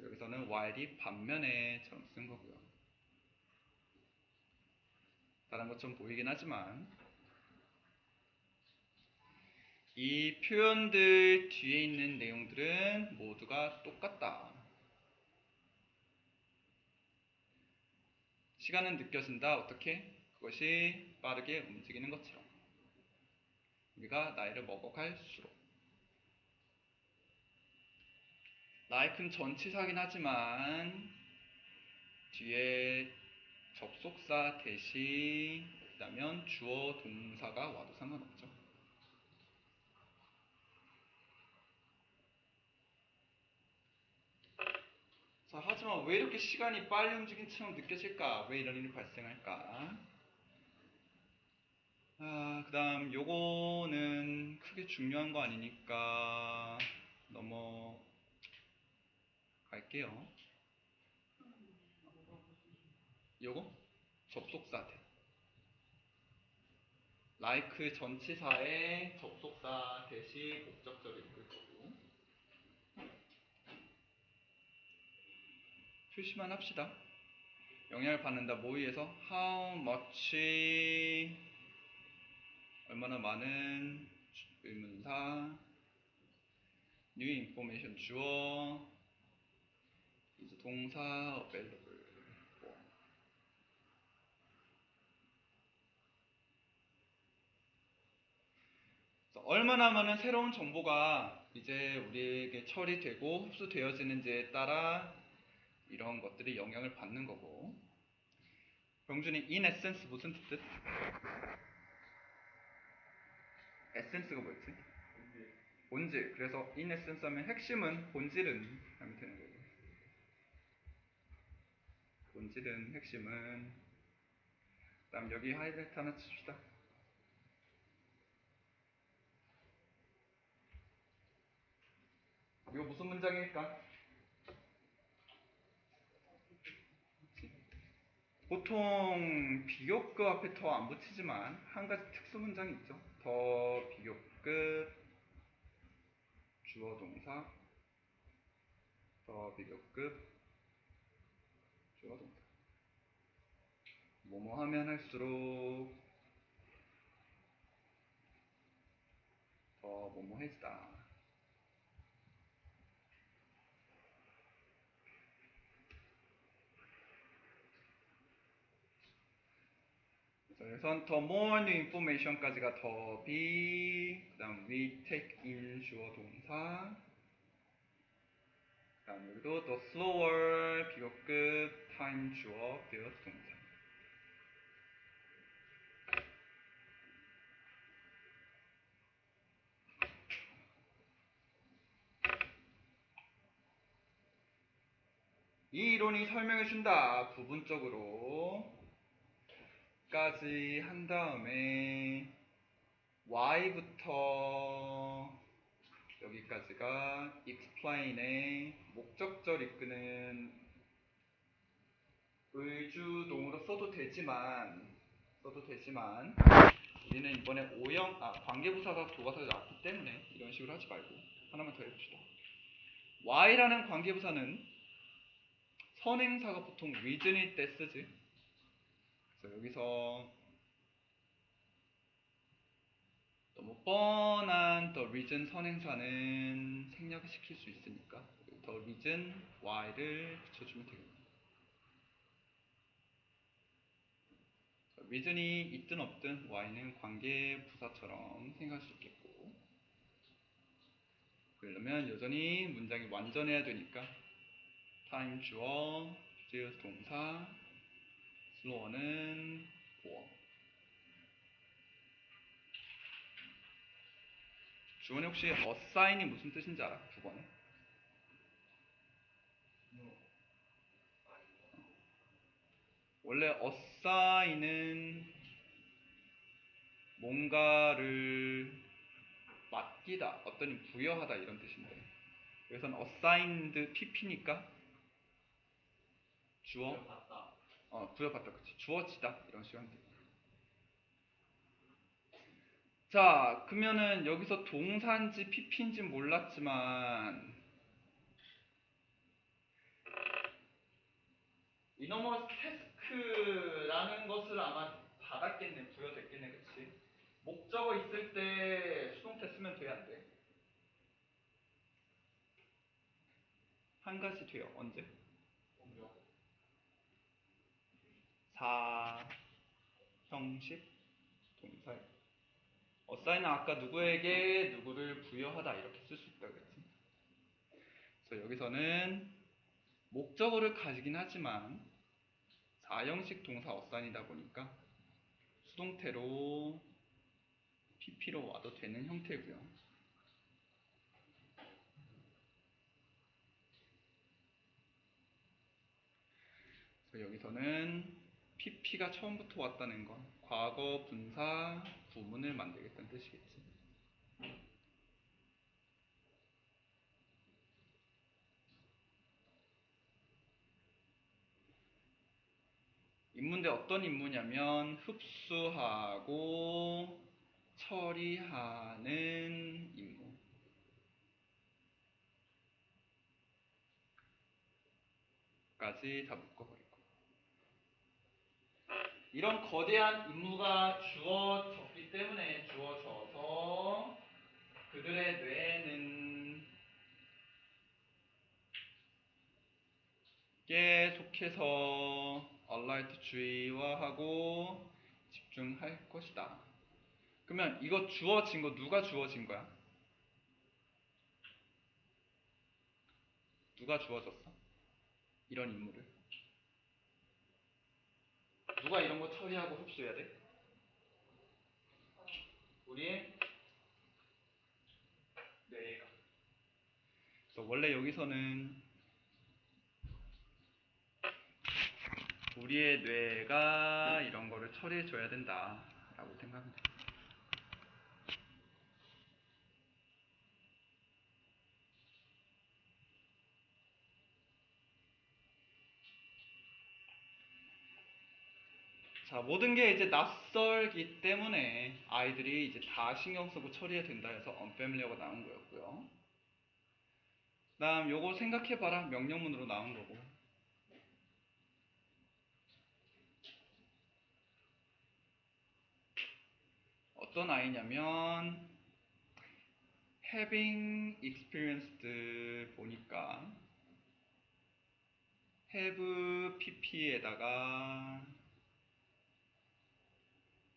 S1: 여기서는 while이 반면에처럼 쓴 거고요. 다른 것처럼 보이긴 하지만 이 표현들 뒤에 있는 내용들은 모두가 똑같다. 시간은 느껴진다. 어떻게? 그것이 빠르게 움직이는 것처럼. 우리가 나이를 먹어갈수록. like는 전치사긴 하지만 뒤에 접속사 대시라면 주어 동사가 와도 상관없죠. 자, 하지만 왜 이렇게 시간이 빨리 움직인처럼 느껴질까? 왜 이런 일이 발생할까? 그 다음 요거는 크게 중요한 거 아니니까 넘어갈게요. 요거 접속사 대 like 전치사의 접속사 대시 목적절을 이끌 거고 표시만 합시다. 영향을 받는다. 모의에서 how much 얼마나 많은 의문사 new information 주어 이제 동사 available 얼마나 많은 새로운 정보가 이제 우리에게 처리되고 흡수되어지는지에 따라 이런 것들이 영향을 받는 거고 병준이 in essence 무슨 뜻? essence가 뭐였지? 본질. 그래서 in essence 하면 핵심은 본질은 하면 되는 거고 본질은 핵심은 그 다음 여기 하이라이트 하나 칩시다. 이거 무슨 문장일까? 보통 비교급 앞에 더 안 붙이지만 한 가지 특수 문장이 있죠. 더 비교급 주어 동사 더 비교급 주어 동사 뭐뭐 하면 할수록 더 뭐뭐해지다. 그래서 더 more new information까지가 더 be 그 다음 we take in 주어 동사 그 다음 여기도 더 slower 비교급 time 주어 bears 동사 이 이론이 설명해준다. 부분적으로 까지 한 다음에 y부터 여기까지가 explain의 목적절 이끄는 의주동으로 써도 되지만 써도 되지만 우리는 이번에 관계부사가 교과서에 나왔기 때문에 이런 식으로 하지 말고 하나만 더 해봅시다. Y라는 관계부사는 선행사가 보통 reason일 때 쓰지. 그래서 여기서 너무 뻔한 the reason 선행사는 생략을 시킬 수 있으니까 the reason Y를 붙여주면 되겠다. reason이 있든 없든 Y는 관계부사처럼 생각할 수 있겠고, 그러려면 여전히 문장이 완전해야 되니까 time 주어, 주제에서 동사, 슬로어는 보어. 주원이 혹시 assign이 무슨 뜻인지 알아? 9번에? 원래 assign은 뭔가를 맡기다, 어떤 일 부여하다 이런 뜻인데, 여기서는 assigned pp니까 주어, 부여받다, 그치. 주어지다 이런 식으로 하면 돼. 자, 그러면은 여기서 동사인지 pp인지 몰랐지만 이너머스 태스크라는 것을 아마 받았겠네, 부여됐겠네, 그치? 목적어 있을 때 수동태 쓰면 돼, 안 돼? 한 가지 돼요. 언제? 형식 동사에. 어사인은 아까 누구에게 누구를 부여하다 이렇게 쓸 수 있다 그랬지. 그래서 여기서는 목적어를 가지긴 하지만 4형식 동사 어사인이다 보니까 수동태로 pp로 와도 되는 형태고요. 그래서 여기서는 pp가 처음부터 왔다는 건 과거 분사 구문을 만들겠다는 뜻이겠지. 인문대 어떤 인문이냐면 흡수하고 처리하는 임무 까지 다 묶어버리고, 이런 거대한 임무가 주어졌기 때문에 주어져서 그들의 뇌는 계속해서 alert 주의화하고 집중할 것이다. 그러면 이거 주어진 거 누가 주어진 거야? 누가 주어졌어? 이런 임무를 누가 이런 거 처리하고 흡수해야 돼? 우리의 뇌가. 그래서 원래 여기서는 우리의 뇌가 이런 거를 처리해줘야 된다라고 생각하면 돼. 자, 모든 게 이제 낯설기 때문에 아이들이 이제 다 신경 쓰고 처리해야 된다 해서 unfamiliar가 나온 거였고요. 다음 요거 생각해봐라. 명령문으로 나온 거고. 어떤 아이냐면 having experienced 보니까 have pp에다가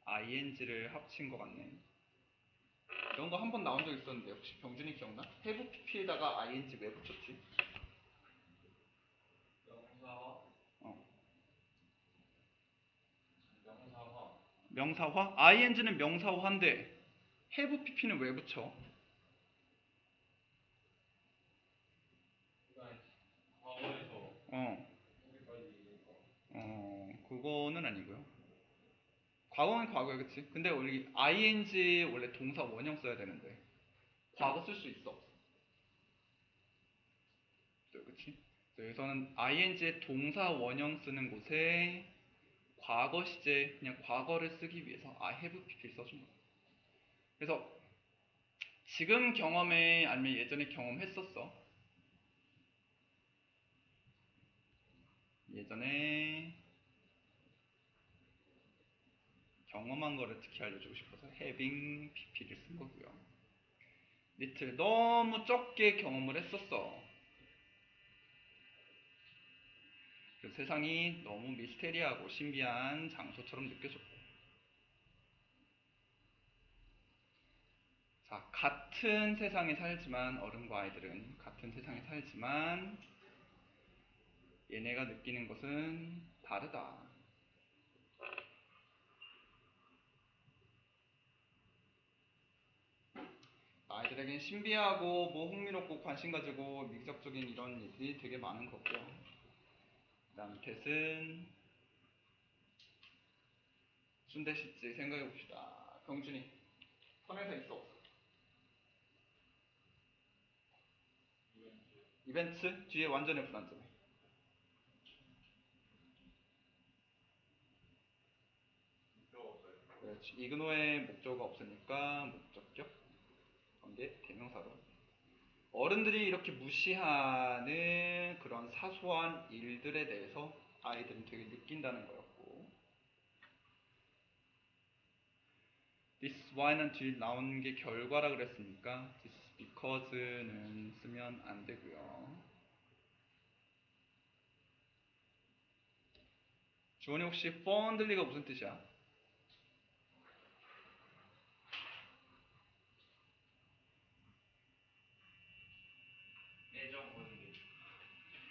S1: ing를 합친 것 같네. 이런 거 한 번 나온 적 있었는데 혹시 병준이 기억나? have pp에다가 ing 왜 붙였지? 명사화? ing는 명사화인데 have pp는 왜 붙여? 그거는 아니고요. 과거는 과거야, 그치? 근데 우리 ing 원래 동사 원형 써야 되는데 과거 쓸 수 있어? 그치? 그래서 여기서는 ing의 동사 원형 쓰는 곳에 과거 시제 그냥 과거를 쓰기 위해서 I have pp를 써준 거예요. 그래서 지금 경험해 아니면 예전에 경험했었어. 예전에 경험한 거를 특히 알려주고 싶어서 having pp를 쓴 거고요. little 너무 적게 경험을 했었어. 그 세상이 너무 미스테리하고 신비한 장소처럼 느껴졌고. 자, 같은 세상에 살지만 어른과 아이들은 같은 세상에 살지만 얘네가 느끼는 것은 다르다. 아이들에겐 신비하고 뭐 흥미롭고 관심 가지고 미적적인 이런 일들이 되게 많은 거고요. 그 다음 뱃은 순대시지 생각해 봅시다. 경준이 선에서 있어 없어? 이벤트 뒤에 완전히 불안정해. 그렇지. 이그노의 목적어가 없으니까 목적격 관계 대명사로. 어른들이 이렇게 무시하는 그런 사소한 일들에 대해서 아이들은 되게 느낀다는 거였고, this why는 뒤에 나온 게 결과라 그랬으니까 this because는 쓰면 안 되고요. 주원이 혹시 fondly가 무슨 뜻이야?
S2: 애정 어린이.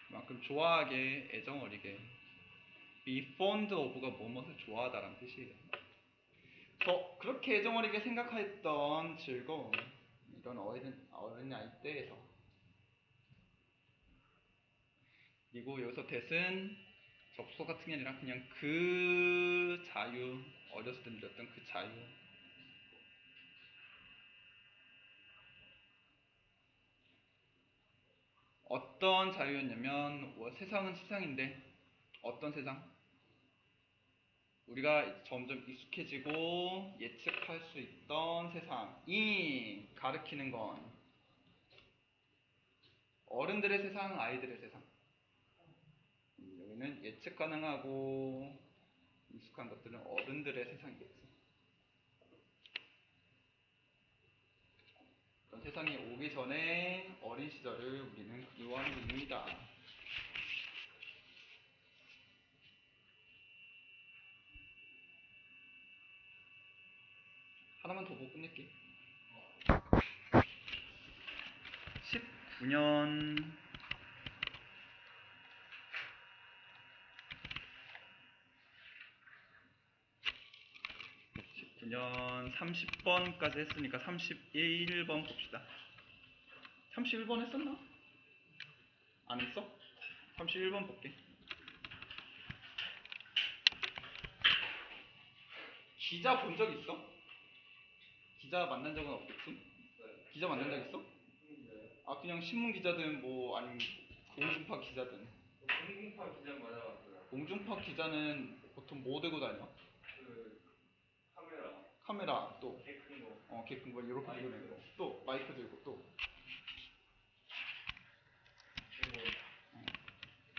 S1: 그만큼 좋아하게 애정 어리게 be fond of가 뭐뭐를 좋아하다라는 뜻이에요. 그렇게 애정 어리게 생각했던 즐거움 이런 어린 아이 때에서. 그리고 여기서 that은 접속 같은 게 아니라 그냥 그 자유, 어렸을 때 누렸던 그 자유. 어떤 자유였냐면 세상은 세상인데 어떤 세상? 우리가 점점 익숙해지고 예측할 수 있던 세상이 가리키는 건 어른들의 세상, 아이들의 세상. 여기는 예측 가능하고 익숙한 것들은 어른들의 세상이겠지. 그런 세상이 오기 전에 어린 시절을 우리는 그리워하는 중입니다. 하나만 더 보고 끝낼게. 19년 30번까지 했으니까 31번 봅시다. 31번 했었나? 안 했어? 31번 볼게. 기자 본 적 있어? 기자 만난 적은 없겠지? 기자 만난 적 있어? 아, 그냥 신문 기자든 뭐 아니면 공중파 기자든.
S2: 공중파 기자 맞아봤어요.
S1: 공중파 기자는 보통 뭐 들고 다녀?
S2: 그 카메라.
S1: 카메라 또
S2: 개 큰 거.
S1: 개 큰 거 이렇게 들고 다니고 또 마이크 들고 또
S2: 그리고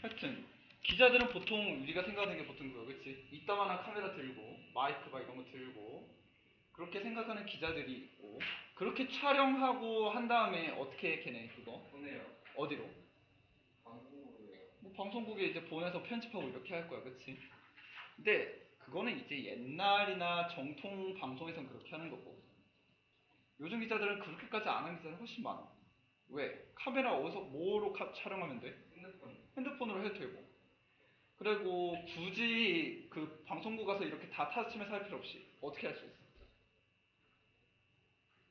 S1: 하여튼 기자들은 보통 우리가 생각하는 게 보통 그거 그치? 이따만한 카메라 들고 마이크 막 이런 거 들고 그렇게 생각하는 기자들이 있고 그렇게 촬영하고 한 다음에 어떻게 해 걔네 그거?
S2: 보내요.
S1: 어디로?
S2: 방송국이에요.
S1: 뭐 방송국에 이제 보내서 편집하고 이렇게 할 거야 그치? 근데 그거는 이제 옛날이나 정통 방송에선 그렇게 하는 거고 요즘 기자들은 그렇게까지 안 하는 기자는 훨씬 많아. 왜? 카메라 어디서 뭐로 촬영하면 돼?
S2: 핸드폰.
S1: 핸드폰으로 해도 되고 그리고 굳이 그 방송국 가서 이렇게 다 타치면서 할 필요 없이 어떻게 할 수 있어?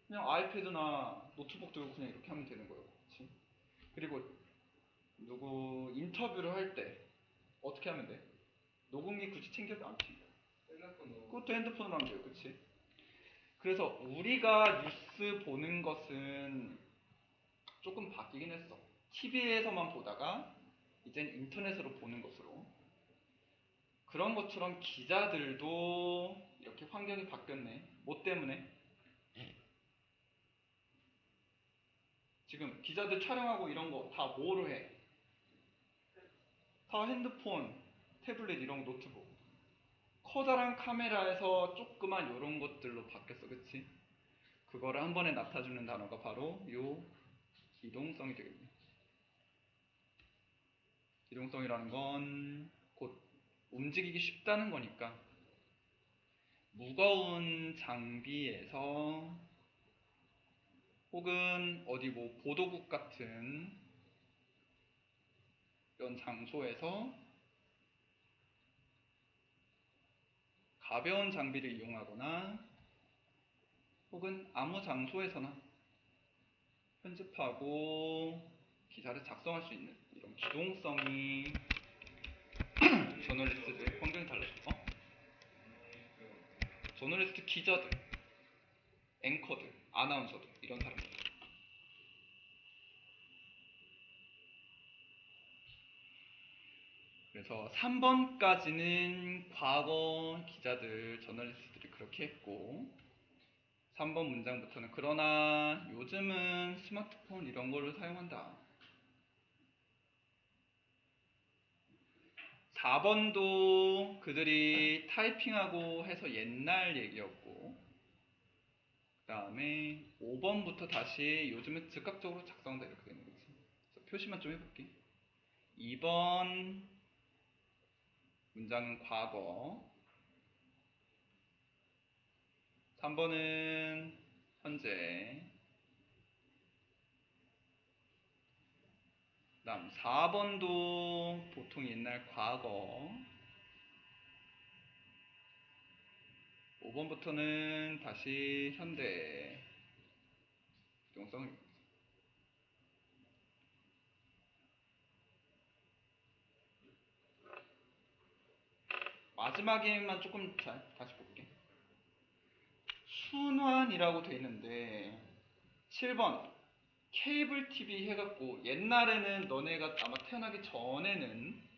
S1: 그냥 아이패드나 노트북 들고 그냥 이렇게 하면 되는 거예요. 그치? 그리고 누구 인터뷰를 할 때 어떻게 하면 돼? 녹음기 굳이 챙겨도 안 챙겨.
S2: 핸드폰으로.
S1: 그것도 핸드폰으로 하면 돼요. 그치? 그래서 우리가 뉴스 보는 것은 조금 바뀌긴 했어. TV에서만 보다가 이젠 인터넷으로 보는 것으로. 그런 것처럼 기자들도 이렇게 환경이 바뀌었네. 뭐 때문에? 지금 기자들 촬영하고 이런 거 다 뭐로 해? 다 핸드폰, 태블릿 이런 거 노트북. 커다란 카메라에서 조그만 이런 것들로 바뀌었어, 그치? 그거를 한 번에 나타주는 단어가 바로 요 기동성이 되겠네. 기동성이라는 건 곧 움직이기 쉽다는 거니까 무거운 장비에서 혹은 어디 뭐 보도국 같은 이런 장소에서 가벼운 장비를 이용하거나 혹은 아무 장소에서나 편집하고 기사를 작성할 수 있는 이런 기동성이 저널리스트들 환경이 달라져. 저널리스트 기자들, 앵커들, 아나운서들 이런 사람들. 그래서 3번까지는 과거 기자들, 저널리스트들이 그렇게 했고 3번 문장부터는 그러나 요즘은 스마트폰 이런 거를 사용한다. 4번도 그들이 타이핑하고 해서 옛날 얘기였고 그 다음에 5번부터 다시 요즘은 즉각적으로 작성한다 이렇게 되는 거지. 그래서 표시만 좀 해볼게. 2번 문장은 과거, 3번은 현재, 그 다음 4번도 보통 옛날 과거, 5번부터는 다시 현대 기동성을. 마지막에만 조금 다시 볼게. 순환이라고 돼 있는데 7번 케이블 TV 해갖고 옛날에는 너네가 아마 태어나기 전에는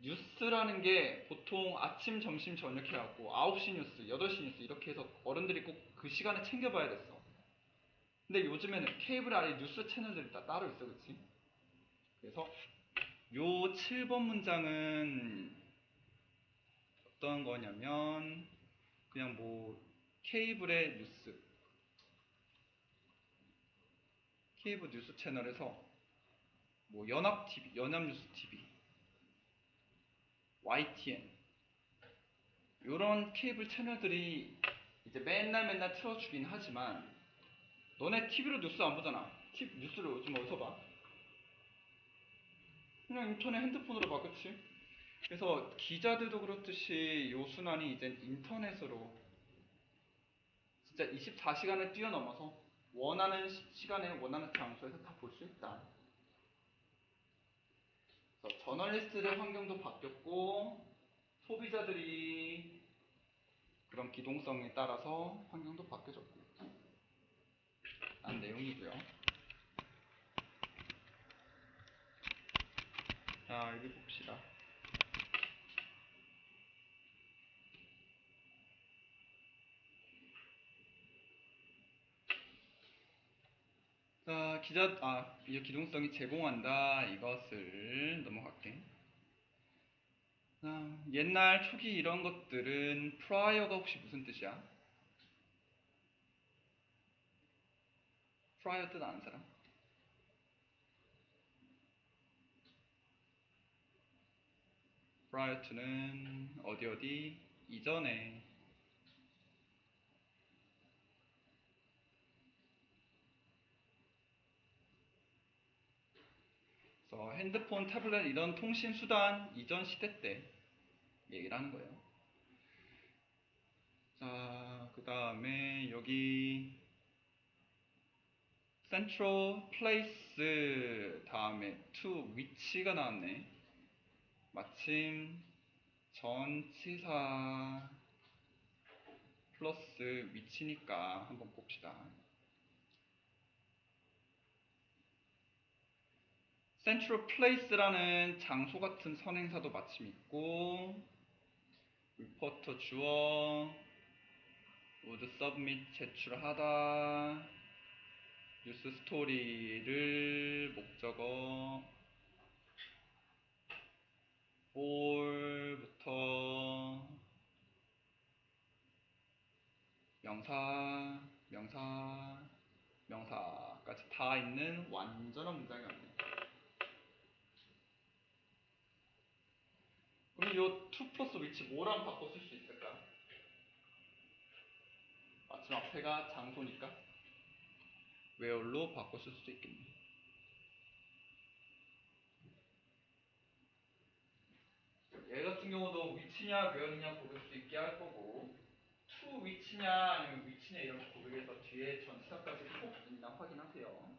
S1: 뉴스라는 게 보통 아침, 점심, 저녁 해갖고 9시 뉴스, 8시 뉴스 이렇게 해서 어른들이 꼭 그 시간에 챙겨봐야 됐어. 근데 요즘에는 케이블 아래 뉴스 채널들이 다 따로 있어, 그치? 그래서 요 7번 문장은 어떤 거냐면 그냥 뭐 케이블의 뉴스, 케이블 뉴스 채널에서 뭐 연합TV, 연합뉴스TV, YTN 요런 케이블 채널들이 이제 맨날 틀어주긴 하지만 너네 TV로 뉴스 안 보잖아. 뉴스를 요즘 어디서 봐? 그냥 인터넷 핸드폰으로 봐, 그치? 그래서 기자들도 그렇듯이 요 순환이 이제 인터넷으로 진짜 24시간을 뛰어넘어서 원하는 시간에 원하는 장소에서 다 볼 수 있다. 그래서 저널리스트의 환경도 바뀌었고 소비자들이 그런 기동성에 따라서 환경도 바뀌어졌고 라는 내용이고요. 자, 여기 봅시다. 자, 이 기동성이 제공한다. 이것을 넘어갈게. 자, 옛날 초기 이런 것들은 prior가 혹시 무슨 뜻이야? prior 뜻 아는 사람? prior to는 어디 이전에. 그래서 핸드폰, 태블릿 이런 통신 수단 이전 시대 때 얘기를 하는 거예요. 자, 그 다음에 여기 central place 다음에 to 위치가 나왔네. 마침 전치사 플러스 위치니까 한번 봅시다. central place라는 장소 같은 선행사도 마침 있고 포터 주어 would submit 제출하다 뉴스 스토리를 목적어 for부터 명사 명사까지 다 있는 완전한 문장이 왔네. 그럼 이 to plus which 뭐랑 바꿔 쓸 수 있을까? 마침 앞에가 장소니까 where로 바꿔 쓸 수도 있겠네. 얘 같은 경우도 which냐 where냐 고를 수 있게 할 거고 to which냐 아니면 which냐 이런 거 고르게해서 뒤에 전치사까지 꼭 있나 확인하세요.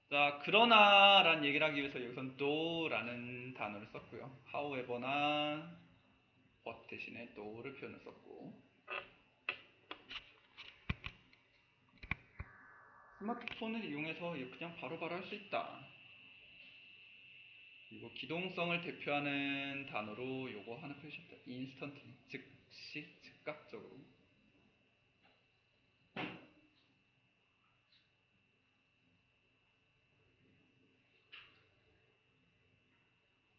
S1: 자, 그러나 라는 얘기를 하기 위해서 여기선 though라는 단어를 썼고요. however나 but 대신에 though를 표현을 썼고 스마트폰을 이용해서 그냥 바로바로 할 수 있다. 그리고 기동성을 대표하는 단어로 요거 하나 표시했다. instantly, 즉시, 즉각적으로.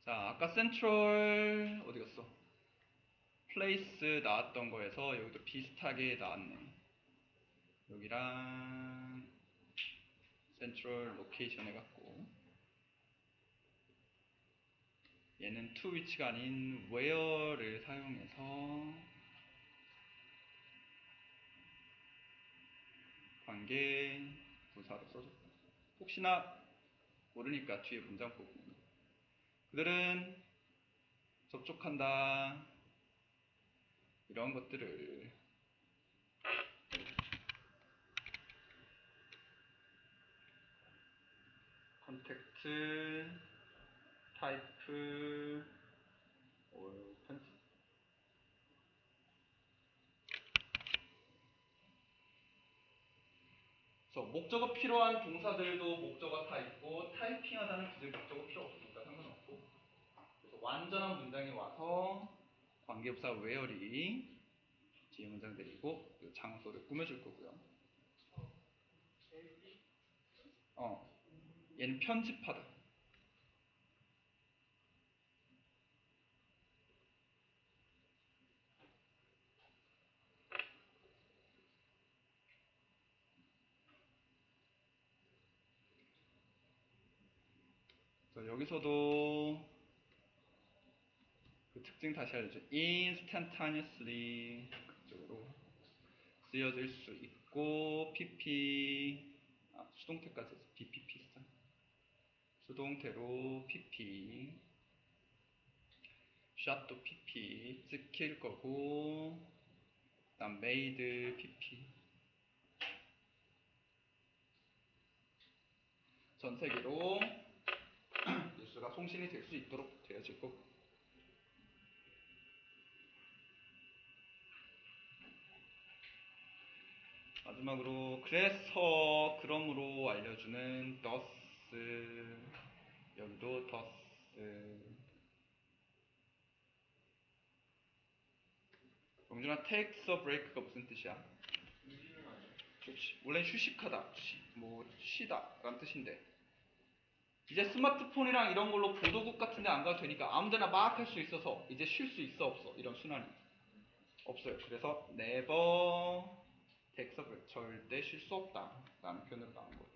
S1: 자, 아까 central 어디 갔어? place 나왔던 거에서 여기도 비슷하게 나왔네. 여기랑 central location 해갖고 얘는 to which가 아닌 where를 사용해서 관계 부사로 써줬다. 혹시나 모르니까 뒤에 문장 보고 그들은 접촉한다 이런 것들을 컨택트 타입 편집 그래서 목적어 필요한 동사들도 목적어 다 있고 타이핑하다는 구절 목적어 필요 없으니까 상관없고 그래서 완전한 문장이 와서 관계부사 where이 뒤에 문장 데리고 장소를 꾸며줄 거고요. 얘는 편집하다. 그래서 여기서도 그 특징 다시 알려줘. instantaneously 그쪽으로 쓰여질 수 있고 pp 수동태까지 bpp 쓰자. 수동태로 pp shot도 pp 찍힐 거고 그다음 made pp 전 세계로 뉴스가 송신이 될 수 있도록 되어질 거고 마지막으로 그래서 그러므로 알려주는 thus 여기도 thus 영준아 takes a break가 무슨 뜻이야? 원래 휴식하다 뭐 쉬다 라는 뜻인데 이제 스마트폰이랑 이런 걸로 보도국 같은 데 안 가도 되니까 아무데나 막 할 수 있어서 이제 쉴 수 있어 없어 이런 순환이 없어요. 그래서 never takes a break 절대 쉴 수 없다 라는 표현으로 나온 거예요.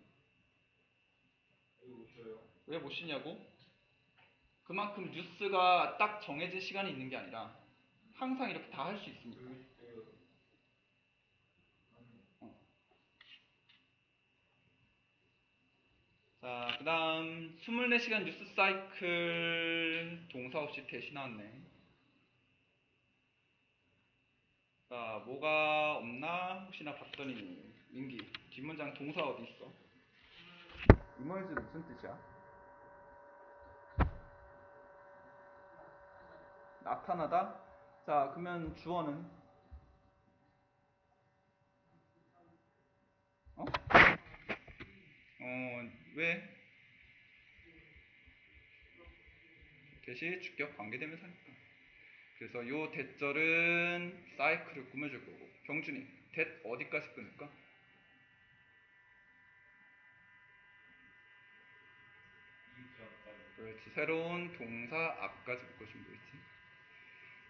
S1: 왜 못 쉬냐고? 그만큼 뉴스가 딱 정해진 시간이 있는 게 아니라 항상 이렇게 다 할 수 있으니까. 자, 그 다음 24시간 뉴스 사이클 동사 없이 대시 나왔네. 자, 뭐가 없나 혹시나 봤더니 민기 뒷문장 동사 어디 있어? emerge 무슨 뜻이야? 나타나다? 자, 그러면 주어는? 왜? 대시 주격 관계대명사니까. 그래서 요 대절은 사이클을 꾸며줄 거고. 경준이 대 어디까지 끊을까? 그렇지. 새로운 동사 앞까지 묶어주면 되겠지.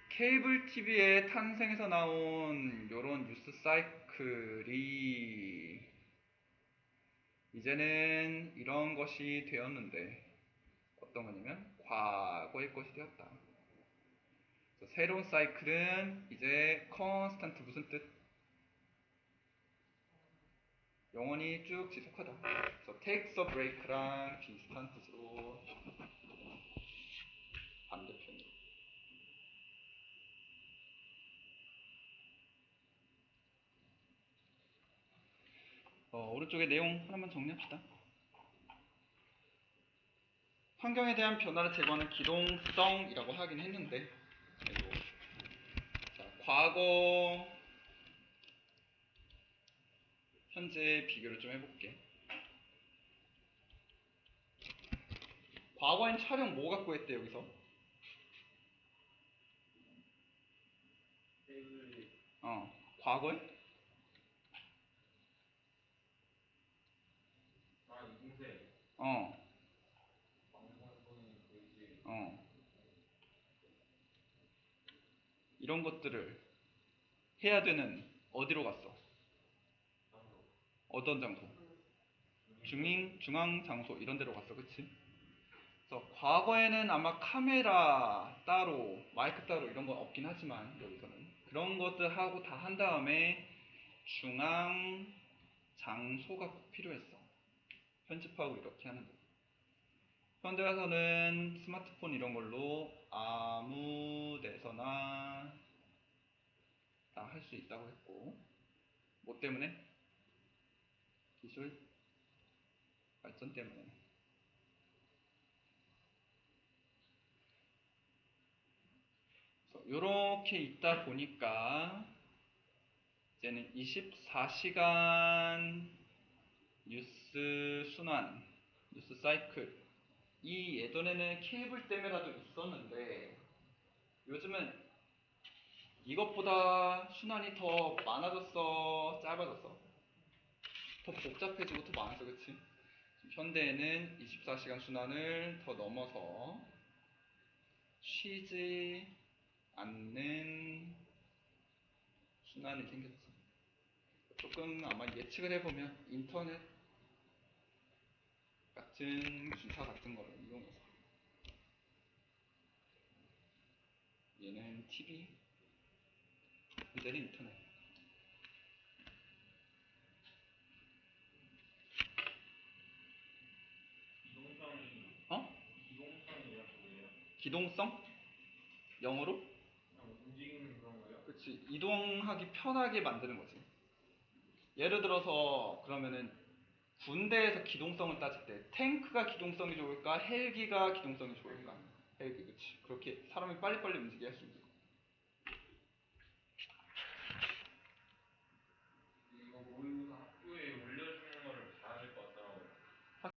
S1: 케이블 TV의 탄생에서 나온 요런 뉴스 사이클이 이제는 이런 것이 되었는데 어떤 거냐면 과거의 것이 되었다. 그래서 새로운 사이클은 이제 컨스탄트 무슨 뜻? 영원히 쭉 지속하다. 그래서 takes a break랑 비슷한 뜻으로 반대편으로. 오른쪽에 내용 하나만 정리합시다. 환경에 대한 변화를 제거하는 기동성이라고 하긴 했는데, 그리고 자, 과거, 현재 비교를 좀 해볼게. 과거엔 촬영 뭐 갖고 했대 여기서? 과거에? 어. 이런 것들을 해야 되는 어디로 갔어? 어떤 장소? 중앙 장소 이런 데로 갔어, 그치? 그래서 과거에는 아마 카메라 따로, 마이크 따로 이런 건 없긴 하지만 여기서는 그런 것들 하고 다 한 다음에 중앙 장소가 꼭 필요했어. 편집하고 이렇게 하는 거. 현대 와서는 스마트폰 이런 걸로 아무 데서나 다 할 수 있다고 했고, 뭐 때문에? 기술 발전 때문에. 이렇게 있다 보니까 이제는 24시간 뉴스 순환, 뉴스 사이클, 이 예전에는 케이블 때문에라도 있었는데 요즘은 이것보다 순환이 더 많아졌어, 짧아졌어? 더 복잡해지고 더 많았어, 그치? 현대에는 24시간 순환을 더 넘어서 쉬지 않는 순환이 생겼어. 조금 아마 예측을 해보면 인터넷 같은 기사 같은 거를 이용해서, 얘는 TV, 이제는 인터넷. 어? 기동성? 영어로?
S2: 움직이는 그런 거요?
S1: 그치. 이동하기 편하게 만드는 거지. 예를 들어서 그러면은 군대에서 기동성을 따질 때 탱크가 기동성이 좋을까? 헬기가 기동성이 좋을까? 헬기, 그치. 그렇게 사람이 빨리빨리 움직이게 할 수 있는 거.